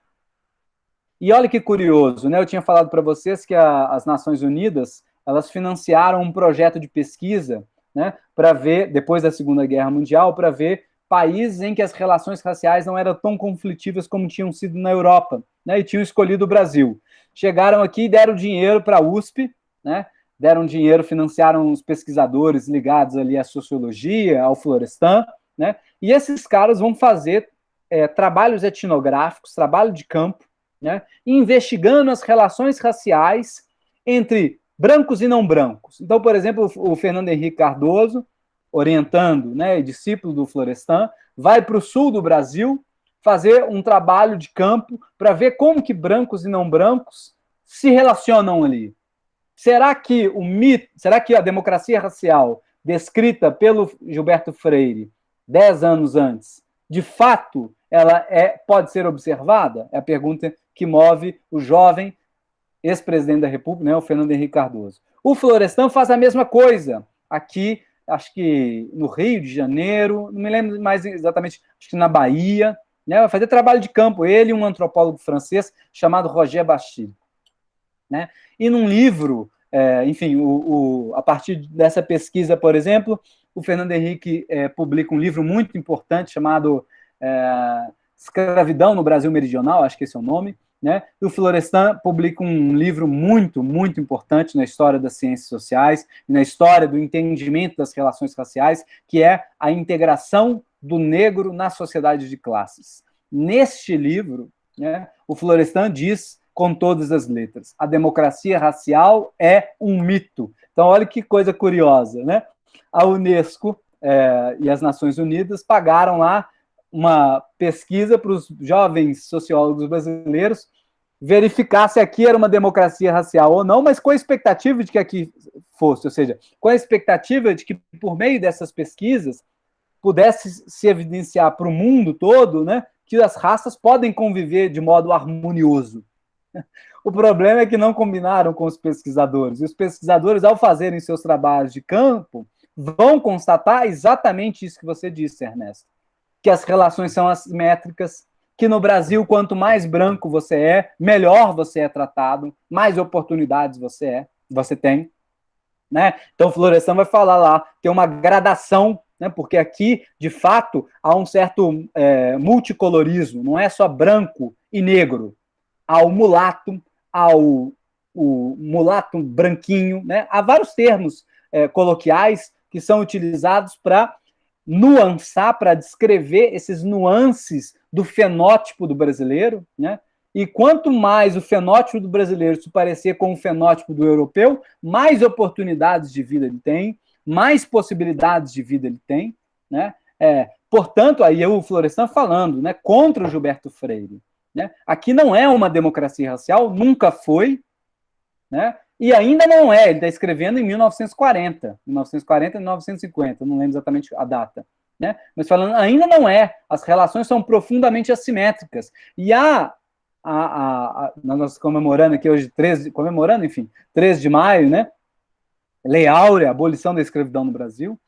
E olha que curioso, né? Eu tinha falado para vocês que as Nações Unidas, elas financiaram um projeto de pesquisa, né, para ver, depois da Segunda Guerra Mundial, para ver países em que as relações raciais não eram tão conflitivas como tinham sido na Europa, né, e tinham escolhido o Brasil. Chegaram aqui e deram dinheiro para a USP, né, deram dinheiro, financiaram os pesquisadores ligados ali à sociologia, ao Florestan, né, e esses caras vão fazer trabalhos etnográficos, trabalho de campo, né, investigando as relações raciais entre brancos e não brancos. Então, por exemplo, o Fernando Henrique Cardoso, orientando, né, discípulo do Florestan, vai para o sul do Brasil fazer um trabalho de campo para ver como que brancos e não brancos se relacionam ali. Será que a democracia racial descrita pelo Gilberto Freire 10 anos antes, de fato, ela pode ser observada? É a pergunta que move o jovem ex-presidente da República, né, o Fernando Henrique Cardoso. O Florestan faz a mesma coisa aqui, acho que no Rio de Janeiro, não me lembro mais exatamente, acho que na Bahia, né, vai fazer trabalho de campo, ele e um antropólogo francês chamado Roger Bastide. Né? E num livro, enfim, a partir dessa pesquisa, por exemplo, o Fernando Henrique publica um livro muito importante chamado Escravidão no Brasil Meridional, acho que esse é o nome, né? E o Florestan publica um livro muito, muito importante na história das ciências sociais, na história do entendimento das relações raciais, que é a integração do negro na sociedade de classes. Neste livro, né, o Florestan diz, com todas as letras, a democracia racial é um mito. Então, olha que coisa curiosa, né? A Unesco e as Nações Unidas pagaram lá uma pesquisa para os jovens sociólogos brasileiros verificar se aqui era uma democracia racial ou não, mas com a expectativa de que aqui fosse, ou seja, com a expectativa de que, por meio dessas pesquisas, pudesse se evidenciar para o mundo todo, né, que as raças podem conviver de modo harmonioso. O problema é que não combinaram com os pesquisadores, e os pesquisadores, ao fazerem seus trabalhos de campo, vão constatar exatamente isso que você disse, Ernesto, que as relações são assimétricas, que no Brasil, quanto mais branco você é, melhor você é tratado, mais oportunidades você tem, né? Então, o Florestan vai falar lá, tem uma gradação, né? Porque aqui, de fato, há um certo multicolorismo, não é só branco e negro, há o mulato, o mulato branquinho, né? Há vários termos coloquiais que são utilizados para nuançar, para descrever esses nuances do fenótipo do brasileiro, né? E quanto mais o fenótipo do brasileiro se parecer com o fenótipo do europeu, mais oportunidades de vida ele tem, mais possibilidades de vida ele tem, né? Portanto, aí o Florestan falando, né, contra o Gilberto Freire, né? Aqui não é uma democracia racial, nunca foi, né? E ainda não é, ele está escrevendo em 1940 e 1950, não lembro exatamente a data, né? Mas falando, ainda não é, as relações são profundamente assimétricas. E nós comemorando aqui hoje, 3 de maio, né? Lei Áurea, abolição da escravidão no Brasil.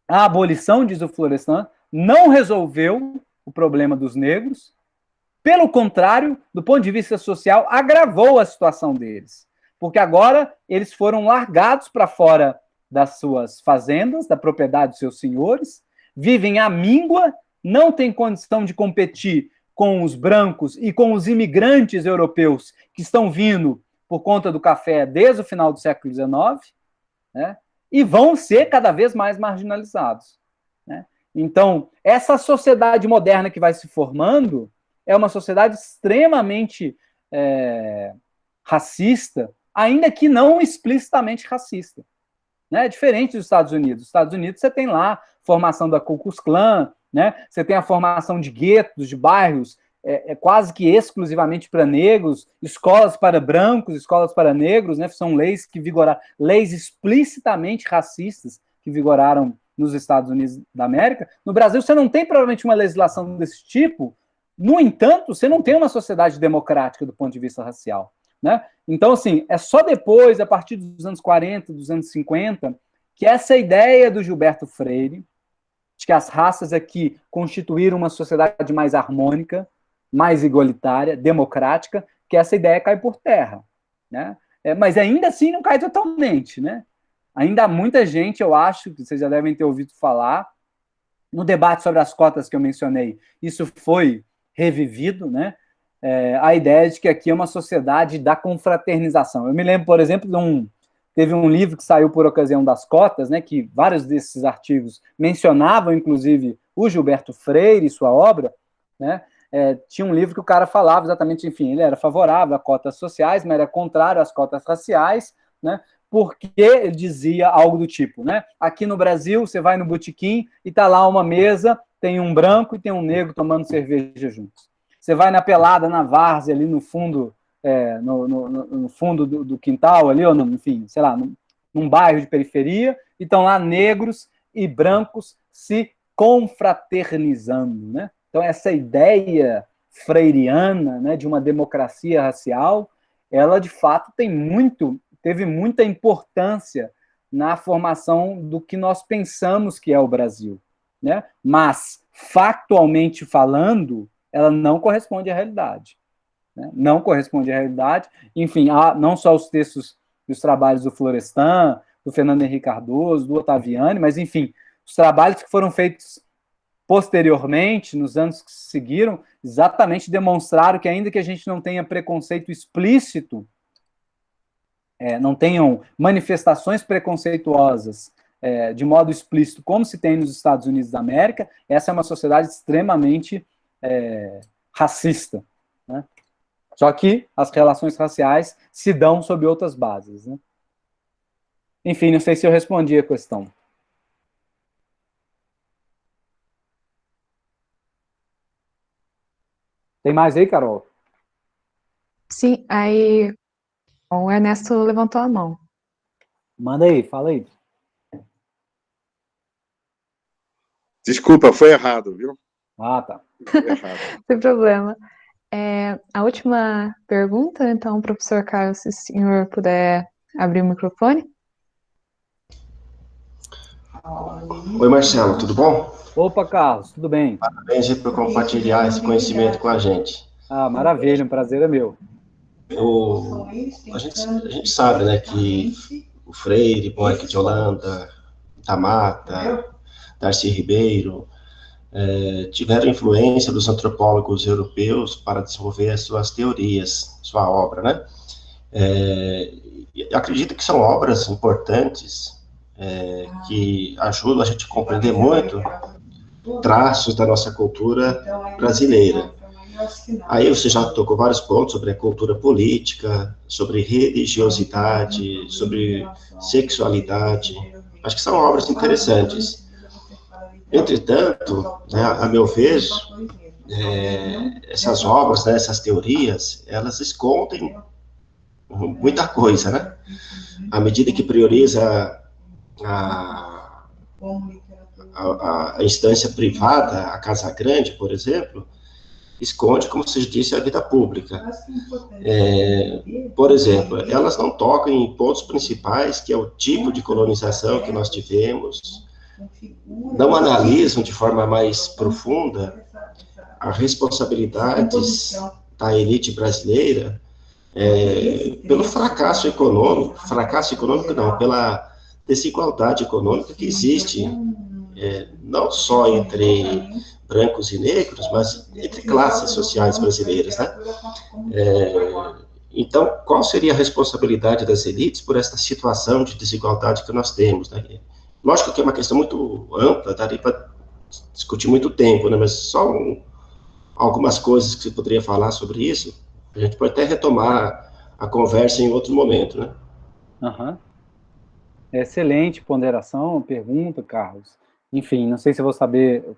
A abolição, diz o Florestan, não resolveu o problema dos negros, pelo contrário, do ponto de vista social, agravou a situação deles. Porque agora eles foram largados para fora das suas fazendas, da propriedade dos seus senhores, vivem à míngua, não têm condição de competir com os brancos e com os imigrantes europeus que estão vindo por conta do café desde o final do século XIX, né? E vão ser cada vez mais marginalizados, né? Então, essa sociedade moderna que vai se formando é uma sociedade extremamente racista, ainda que não explicitamente racista, né? Diferente dos Estados Unidos. Nos Estados Unidos você tem lá a formação da Ku Klux Klan, né? Você tem a formação de guetos, de bairros quase que exclusivamente para negros, escolas para brancos, escolas para negros, né? São leis que vigoraram, leis explicitamente racistas que vigoraram nos Estados Unidos da América. No Brasil você não tem provavelmente uma legislação desse tipo, no entanto, você não tem uma sociedade democrática do ponto de vista racial, né? Então, assim, é só depois, a partir dos anos 40, dos anos 50, que essa ideia do Gilberto Freire, de que as raças aqui constituíram uma sociedade mais harmônica, mais igualitária, democrática, que essa ideia cai por terra, né? Mas ainda assim não cai totalmente, né? Ainda há muita gente, eu acho, que vocês já devem ter ouvido falar, no debate sobre as cotas que eu mencionei, isso foi revivido, né? A ideia de que aqui é uma sociedade da confraternização. Eu me lembro, por exemplo, teve um livro que saiu por ocasião das cotas, né, que vários desses artigos mencionavam, inclusive, o Gilberto Freire e sua obra, né? Tinha um livro que o cara falava exatamente, enfim, ele era favorável a cotas sociais, mas era contrário às cotas raciais, né? Porque ele dizia algo do tipo, né? Aqui no Brasil, você vai no botequim e tá lá uma mesa, tem um branco e tem um negro tomando cerveja juntos. Você vai na pelada, na várzea, ali no fundo, no fundo do quintal, ali, ou enfim, sei lá, num bairro de periferia, e estão lá negros e brancos se confraternizando, né? Então, essa ideia freiriana, né, de uma democracia racial, ela, de fato, teve muita importância na formação do que nós pensamos que é o Brasil, né? Mas, factualmente falando, ela não corresponde à realidade, né? Não corresponde à realidade. Enfim, há não só os textos e os trabalhos do Florestan, do Fernando Henrique Cardoso, do Ottaviani, mas, enfim, os trabalhos que foram feitos posteriormente, nos anos que se seguiram, exatamente demonstraram que, ainda que a gente não tenha preconceito explícito, não tenham manifestações preconceituosas de modo explícito, como se tem nos Estados Unidos da América, essa é uma sociedade extremamente racista, né? Só que as relações raciais se dão sob outras bases, né? Enfim, não sei se eu respondi a questão. Tem mais aí, Carol? Sim, aí o Ernesto levantou a mão. Manda aí, fala aí. Desculpa, foi errado, viu? Ah, tá. Foi errado. Sem problema. A última pergunta, então, professor Carlos, se o senhor puder abrir o microfone. Oi, Marcelo, tudo bom? Opa, Carlos, tudo bem? Parabéns por compartilhar esse conhecimento com a gente. Ah, maravilha, um prazer é meu. A gente sabe, né, que o Freire, Buarque de Holanda, da Mata, Darcy Ribeiro, tiveram influência dos antropólogos europeus para desenvolver as suas teorias, sua obra, né? Acredito que são obras importantes, que ajudam a gente a compreender muito traços da nossa cultura brasileira. Aí você já tocou vários pontos sobre a cultura política, sobre religiosidade, sobre sexualidade. Acho que são obras interessantes. Entretanto, né, a meu ver, essas obras, né, essas teorias, elas escondem muita coisa, né? À medida que prioriza a instância privada, a Casa Grande, por exemplo, esconde, como você disse, a vida pública. Por exemplo, elas não tocam em pontos principais, que é o tipo de colonização que nós tivemos, não analisam de forma mais profunda as responsabilidades da elite brasileira pelo fracasso econômico não, pela desigualdade econômica que existe, não só entre brancos e negros, mas entre classes sociais brasileiras, né? Então, qual seria a responsabilidade das elites por esta situação de desigualdade que nós temos, né? Lógico que é uma questão muito ampla, daria para discutir muito tempo, né? Mas só algumas coisas que você poderia falar sobre isso, a gente pode até retomar a conversa em outro momento, né? Uhum. Excelente ponderação, pergunta, Carlos. Enfim, não sei se eu vou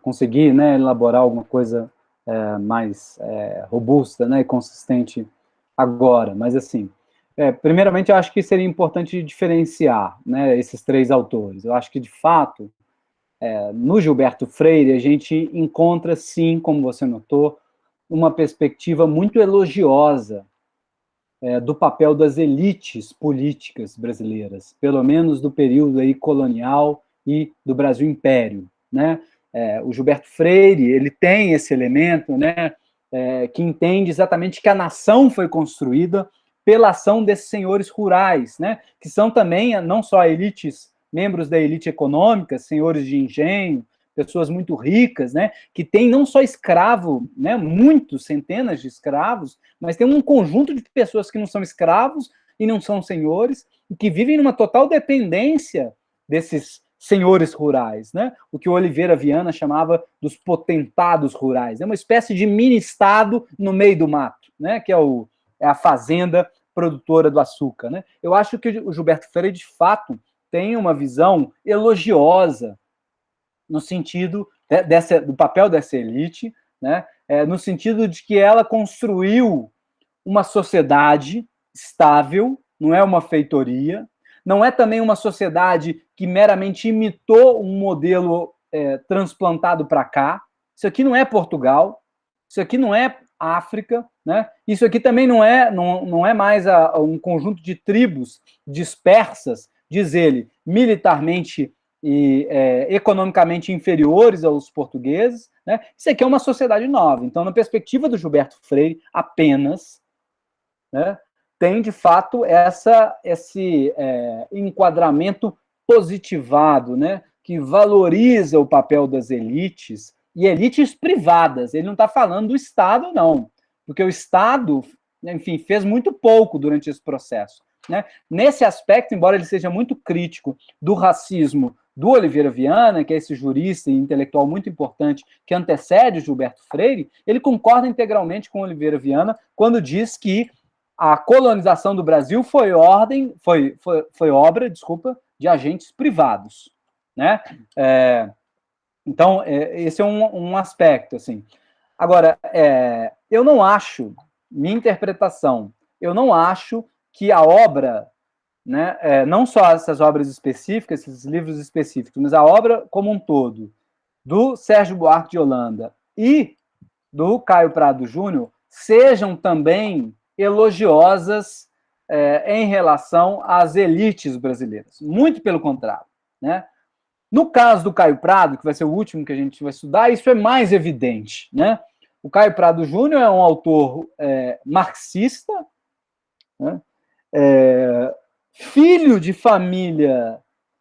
conseguir, né, elaborar alguma coisa mais robusta, né, e consistente agora, mas assim, primeiramente eu acho que seria importante diferenciar, né, esses três autores. Eu acho que, de fato, no Gilberto Freire, a gente encontra, sim, como você notou, uma perspectiva muito elogiosa do papel das elites políticas brasileiras, pelo menos do período aí colonial e do Brasil Império, né? O Gilberto Freire, ele tem esse elemento, né, que entende exatamente que a nação foi construída pela ação desses senhores rurais, né, que são também não só elites, membros da elite econômica, senhores de engenho, pessoas muito ricas, né, que tem não só escravo, né, muitos, centenas de escravos, mas tem um conjunto de pessoas que não são escravos e não são senhores, e que vivem numa total dependência desses senhores rurais, né? O que o Oliveira Viana chamava dos potentados rurais, é uma espécie de mini-estado no meio do mato, né? Que é a fazenda produtora do açúcar, né? Eu acho que o Gilberto Freire, de fato, tem uma visão elogiosa no sentido do papel dessa elite, né? No sentido de que ela construiu uma sociedade estável, não é uma feitoria, não é também uma sociedade que meramente imitou um modelo transplantado para cá. Isso aqui não é Portugal, isso aqui não é África, né? Isso aqui também não é mais um conjunto de tribos dispersas, diz ele, militarmente e economicamente inferiores aos portugueses, né? Isso aqui é uma sociedade nova. Então, na perspectiva do Gilberto Freire, apenas, né, tem, de fato, esse enquadramento positivado, né, que valoriza o papel das elites e elites privadas. Ele não está falando do Estado, não, porque o Estado, enfim, fez muito pouco durante esse processo, né? Nesse aspecto, embora ele seja muito crítico do racismo do Oliveira Viana, que é esse jurista e intelectual muito importante que antecede o Gilberto Freire, ele concorda integralmente com Oliveira Viana quando diz que a colonização do Brasil foi obra, de agentes privados, né? Então, esse é um aspecto, assim. Agora, eu não acho, minha interpretação, eu não acho que a obra, né, não só essas obras específicas, esses livros específicos, mas a obra como um todo, do Sérgio Buarque de Holanda e do Caio Prado Júnior, sejam também elogiosas em relação às elites brasileiras. Muito pelo contrário, né? No caso do Caio Prado, que vai ser o último que a gente vai estudar, isso é mais evidente, né? O Caio Prado Júnior é um autor marxista, né? Filho de família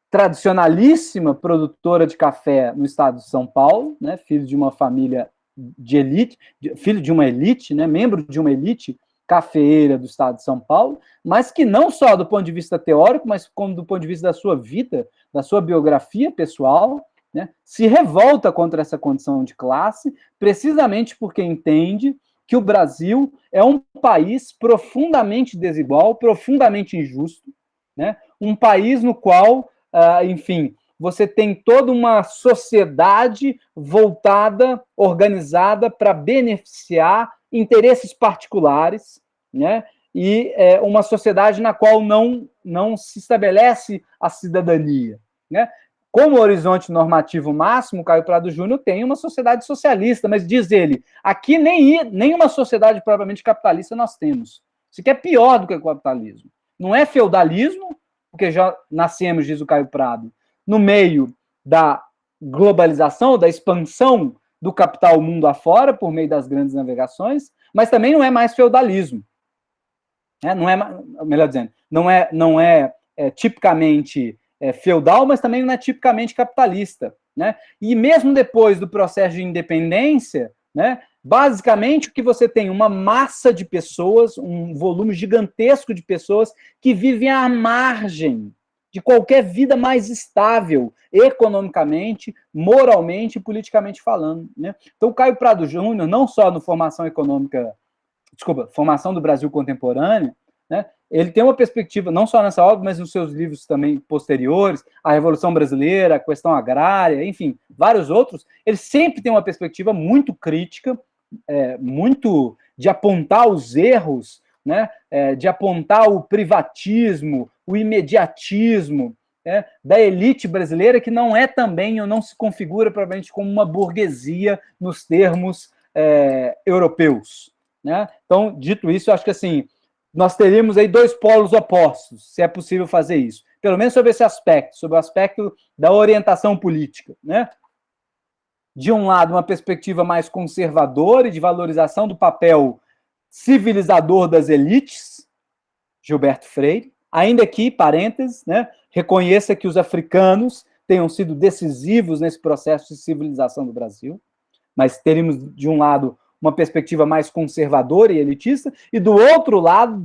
tradicionalíssima, produtora de café no estado de São Paulo, né? Filho de uma família de elite, filho de uma elite, né? Membro de uma elite cafeeira do estado de São Paulo, mas que não só do ponto de vista teórico, mas como do ponto de vista da sua vida, da sua biografia pessoal, né, se revolta contra essa condição de classe, precisamente porque entende que o Brasil é um país profundamente desigual, profundamente injusto, né, um país no qual, enfim, você tem toda uma sociedade voltada, organizada para beneficiar interesses particulares, né? E uma sociedade na qual não se estabelece a cidadania, né? Como horizonte normativo máximo, Caio Prado Júnior tem uma sociedade socialista, mas diz ele, aqui nem uma sociedade propriamente capitalista nós temos. Isso aqui é pior do que o capitalismo. Não é feudalismo, porque já nascemos, diz o Caio Prado, no meio da globalização, da expansão do capital mundo afora, por meio das grandes navegações, mas também não é mais feudalismo. Não é, melhor dizendo, não é tipicamente feudal, mas também não é tipicamente capitalista, né? E mesmo depois do processo de independência, né, basicamente o que você tem uma massa de pessoas, um volume gigantesco de pessoas que vivem à margem de qualquer vida mais estável, economicamente, moralmente e politicamente falando, né? Então, o Caio Prado Júnior, não só no Formação do Brasil Contemporâneo, né, ele tem uma perspectiva, não só nessa obra, mas nos seus livros também posteriores, a Revolução Brasileira, a Questão Agrária, enfim, vários outros, ele sempre tem uma perspectiva muito crítica, muito de apontar os erros, né, de apontar o privatismo, o imediatismo, da elite brasileira, que não é também, ou não se configura provavelmente como uma burguesia nos termos europeus, né? Então, dito isso, eu acho que assim, nós teríamos aí dois polos opostos, se é possível fazer isso, pelo menos sobre esse aspecto, sobre o aspecto da orientação política, né? De um lado, uma perspectiva mais conservadora e de valorização do papel civilizador das elites, Gilberto Freire, ainda que, parênteses, né, reconheça que os africanos tenham sido decisivos nesse processo de civilização do Brasil, mas teríamos, de um lado, uma perspectiva mais conservadora e elitista, e do outro lado,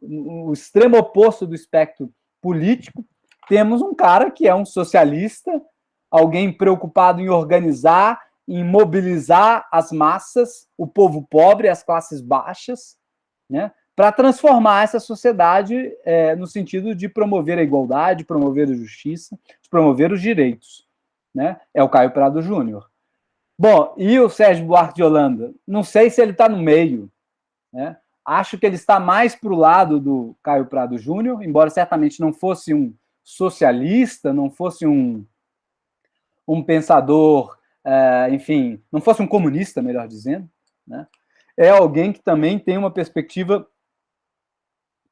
o extremo oposto do espectro político, temos um cara que é um socialista, alguém preocupado em organizar, em mobilizar as massas, o povo pobre, as classes baixas, né, para transformar essa sociedade no sentido de promover a igualdade, de promover a justiça, de promover os direitos, né? É o Caio Prado Júnior. Bom, e o Sérgio Buarque de Holanda? Não sei se ele está no meio, né? Acho que ele está mais para o lado do Caio Prado Júnior, embora certamente não fosse um socialista, não fosse um pensador, enfim, não fosse um comunista, melhor dizendo, né? É alguém que também tem uma perspectiva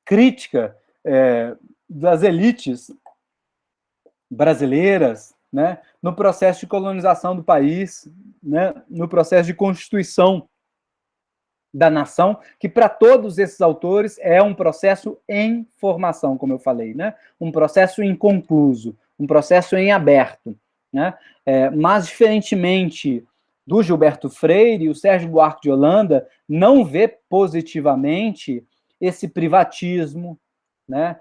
crítica das elites brasileiras, né, no processo de colonização do país, né, no processo de constituição da nação, que para todos esses autores é um processo em formação, como eu falei, né, um processo inconcluso, um processo em aberto, né, mas diferentemente do Gilberto Freire, o Sérgio Buarque de Holanda não vê positivamente esse privatismo, né?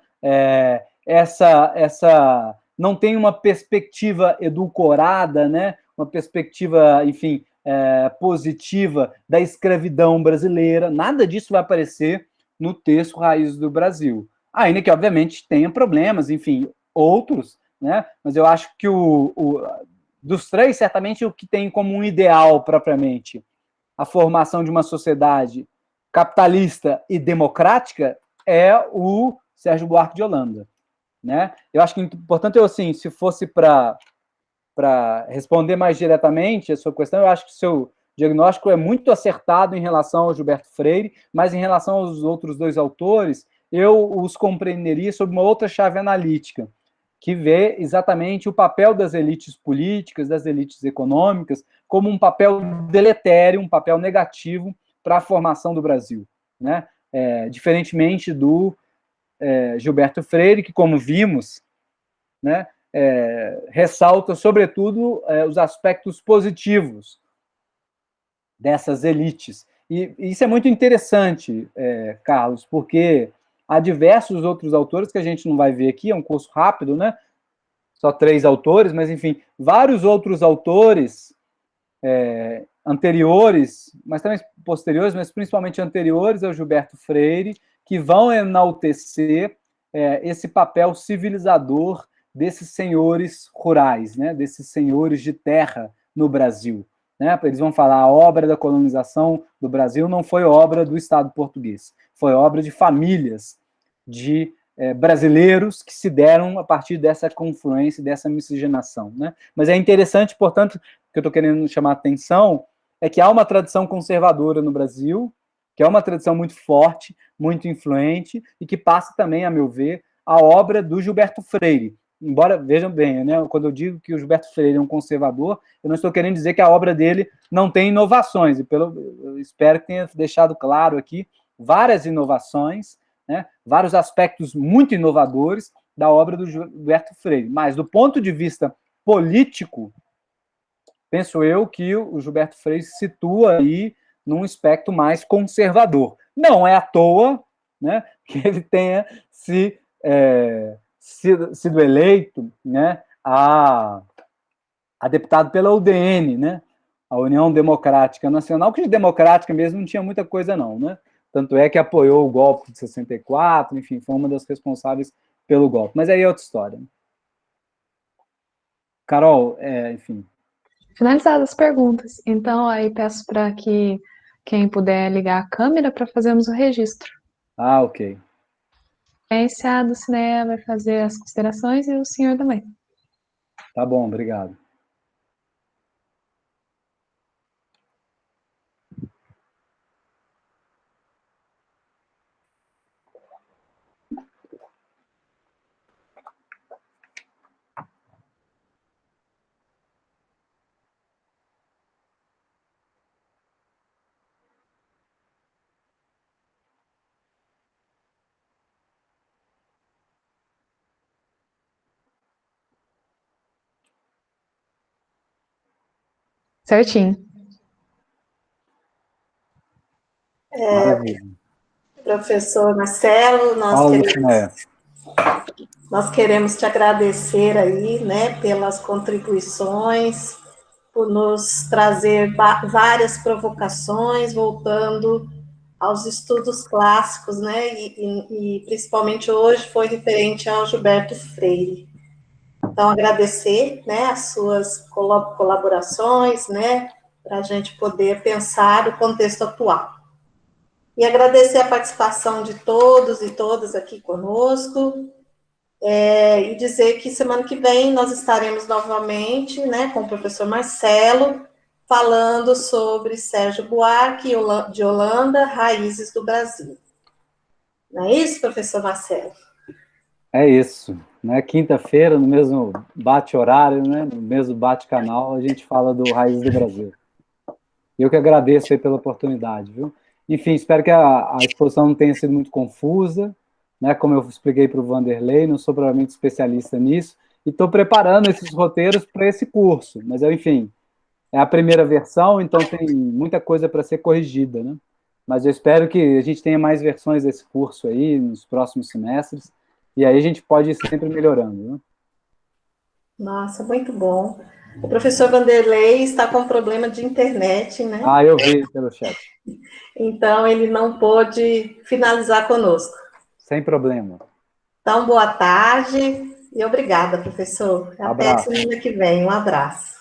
Não tem uma perspectiva edulcorada, né? Uma perspectiva, enfim, positiva da escravidão brasileira. Nada disso vai aparecer no texto Raízes do Brasil. Ainda que, obviamente, tenha problemas, enfim, outros, né? Mas eu acho que dos três, certamente o que tem como um ideal propriamente a formação de uma sociedade capitalista e democrática é o Sérgio Buarque de Holanda, né? Eu acho que, portanto, assim, se fosse para responder mais diretamente a sua questão, eu acho que o seu diagnóstico é muito acertado em relação ao Gilberto Freire, mas em relação aos outros dois autores, eu os compreenderia sob uma outra chave analítica, que vê exatamente o papel das elites políticas, das elites econômicas, como um papel deletério, um papel negativo para a formação do Brasil, né? Diferentemente do Gilberto Freire, que, como vimos, né, ressalta, sobretudo, os aspectos positivos dessas elites. E isso é muito interessante, Carlos, porque há diversos outros autores que a gente não vai ver aqui, é um curso rápido, né? Só 3 autores, mas, enfim, vários outros autores anteriores, mas também posteriores, mas principalmente anteriores ao Gilberto Freire, que vão enaltecer esse papel civilizador desses senhores rurais, né? Desses senhores de terra no Brasil. Né? Eles vão falar a obra da colonização do Brasil não foi obra do Estado português, foi obra de famílias de brasileiros que se deram a partir dessa confluência, dessa miscigenação. Né? Mas é interessante, portanto, o que eu estou querendo chamar a atenção é que há uma tradição conservadora no Brasil, que é uma tradição muito forte, muito influente, e que passa também, a meu ver, a obra do Gilberto Freire. Embora, vejam bem, né, quando eu digo que o Gilberto Freire é um conservador, eu não estou querendo dizer que a obra dele não tem inovações, e eu espero que tenha deixado claro aqui várias inovações, né, vários aspectos muito inovadores da obra do Gilberto Freire. Mas, do ponto de vista político, penso eu que o Gilberto Freire se situa aí num espectro mais conservador. Não é à toa, né, que ele tenha sido eleito, né, a deputado pela UDN, né, a União Democrática Nacional, que de democrática mesmo não tinha muita coisa não, né? Tanto é que apoiou o golpe de 64, enfim, foi uma das responsáveis pelo golpe. Mas aí é outra história. Carol, enfim. Finalizadas as perguntas. Então, aí peço para que quem puder ligar a câmera para fazermos o registro. Ah, ok. A do Cineia vai fazer as considerações e o senhor também. Tá bom, obrigado. Certinho. Maravilha. Professor Marcelo, nós queremos te agradecer aí, né, pelas contribuições, por nos trazer várias provocações, voltando aos estudos clássicos, né, e principalmente hoje foi referente ao Gilberto Freire. Então, agradecer, né, as suas colaborações, né, para a gente poder pensar o contexto atual. E agradecer a participação de todos e todas aqui conosco, e dizer que semana que vem nós estaremos novamente, né, com o professor Marcelo, falando sobre Sérgio Buarque de Holanda, Raízes do Brasil. Não é isso, professor Marcelo? É isso. Né? Quinta-feira, no mesmo bate-horário, né? No mesmo bate-canal, a gente fala do Raízes do Brasil. Eu que agradeço aí pela oportunidade, viu? Enfim, espero que a exposição não tenha sido muito confusa, né? Como eu expliquei para o Vanderlei, não sou provavelmente especialista nisso, e estou preparando esses roteiros para esse curso, mas, enfim, é a primeira versão, então tem muita coisa para ser corrigida, né? Mas eu espero que a gente tenha mais versões desse curso aí nos próximos semestres, e aí a gente pode ir sempre melhorando, né? Nossa, muito bom. O professor Vanderlei está com problema de internet, né? Ah, eu vi pelo chat. Então, ele não pôde finalizar conosco. Sem problema. Então, boa tarde e obrigada, professor. Até Abraço. semana que vem. Um abraço.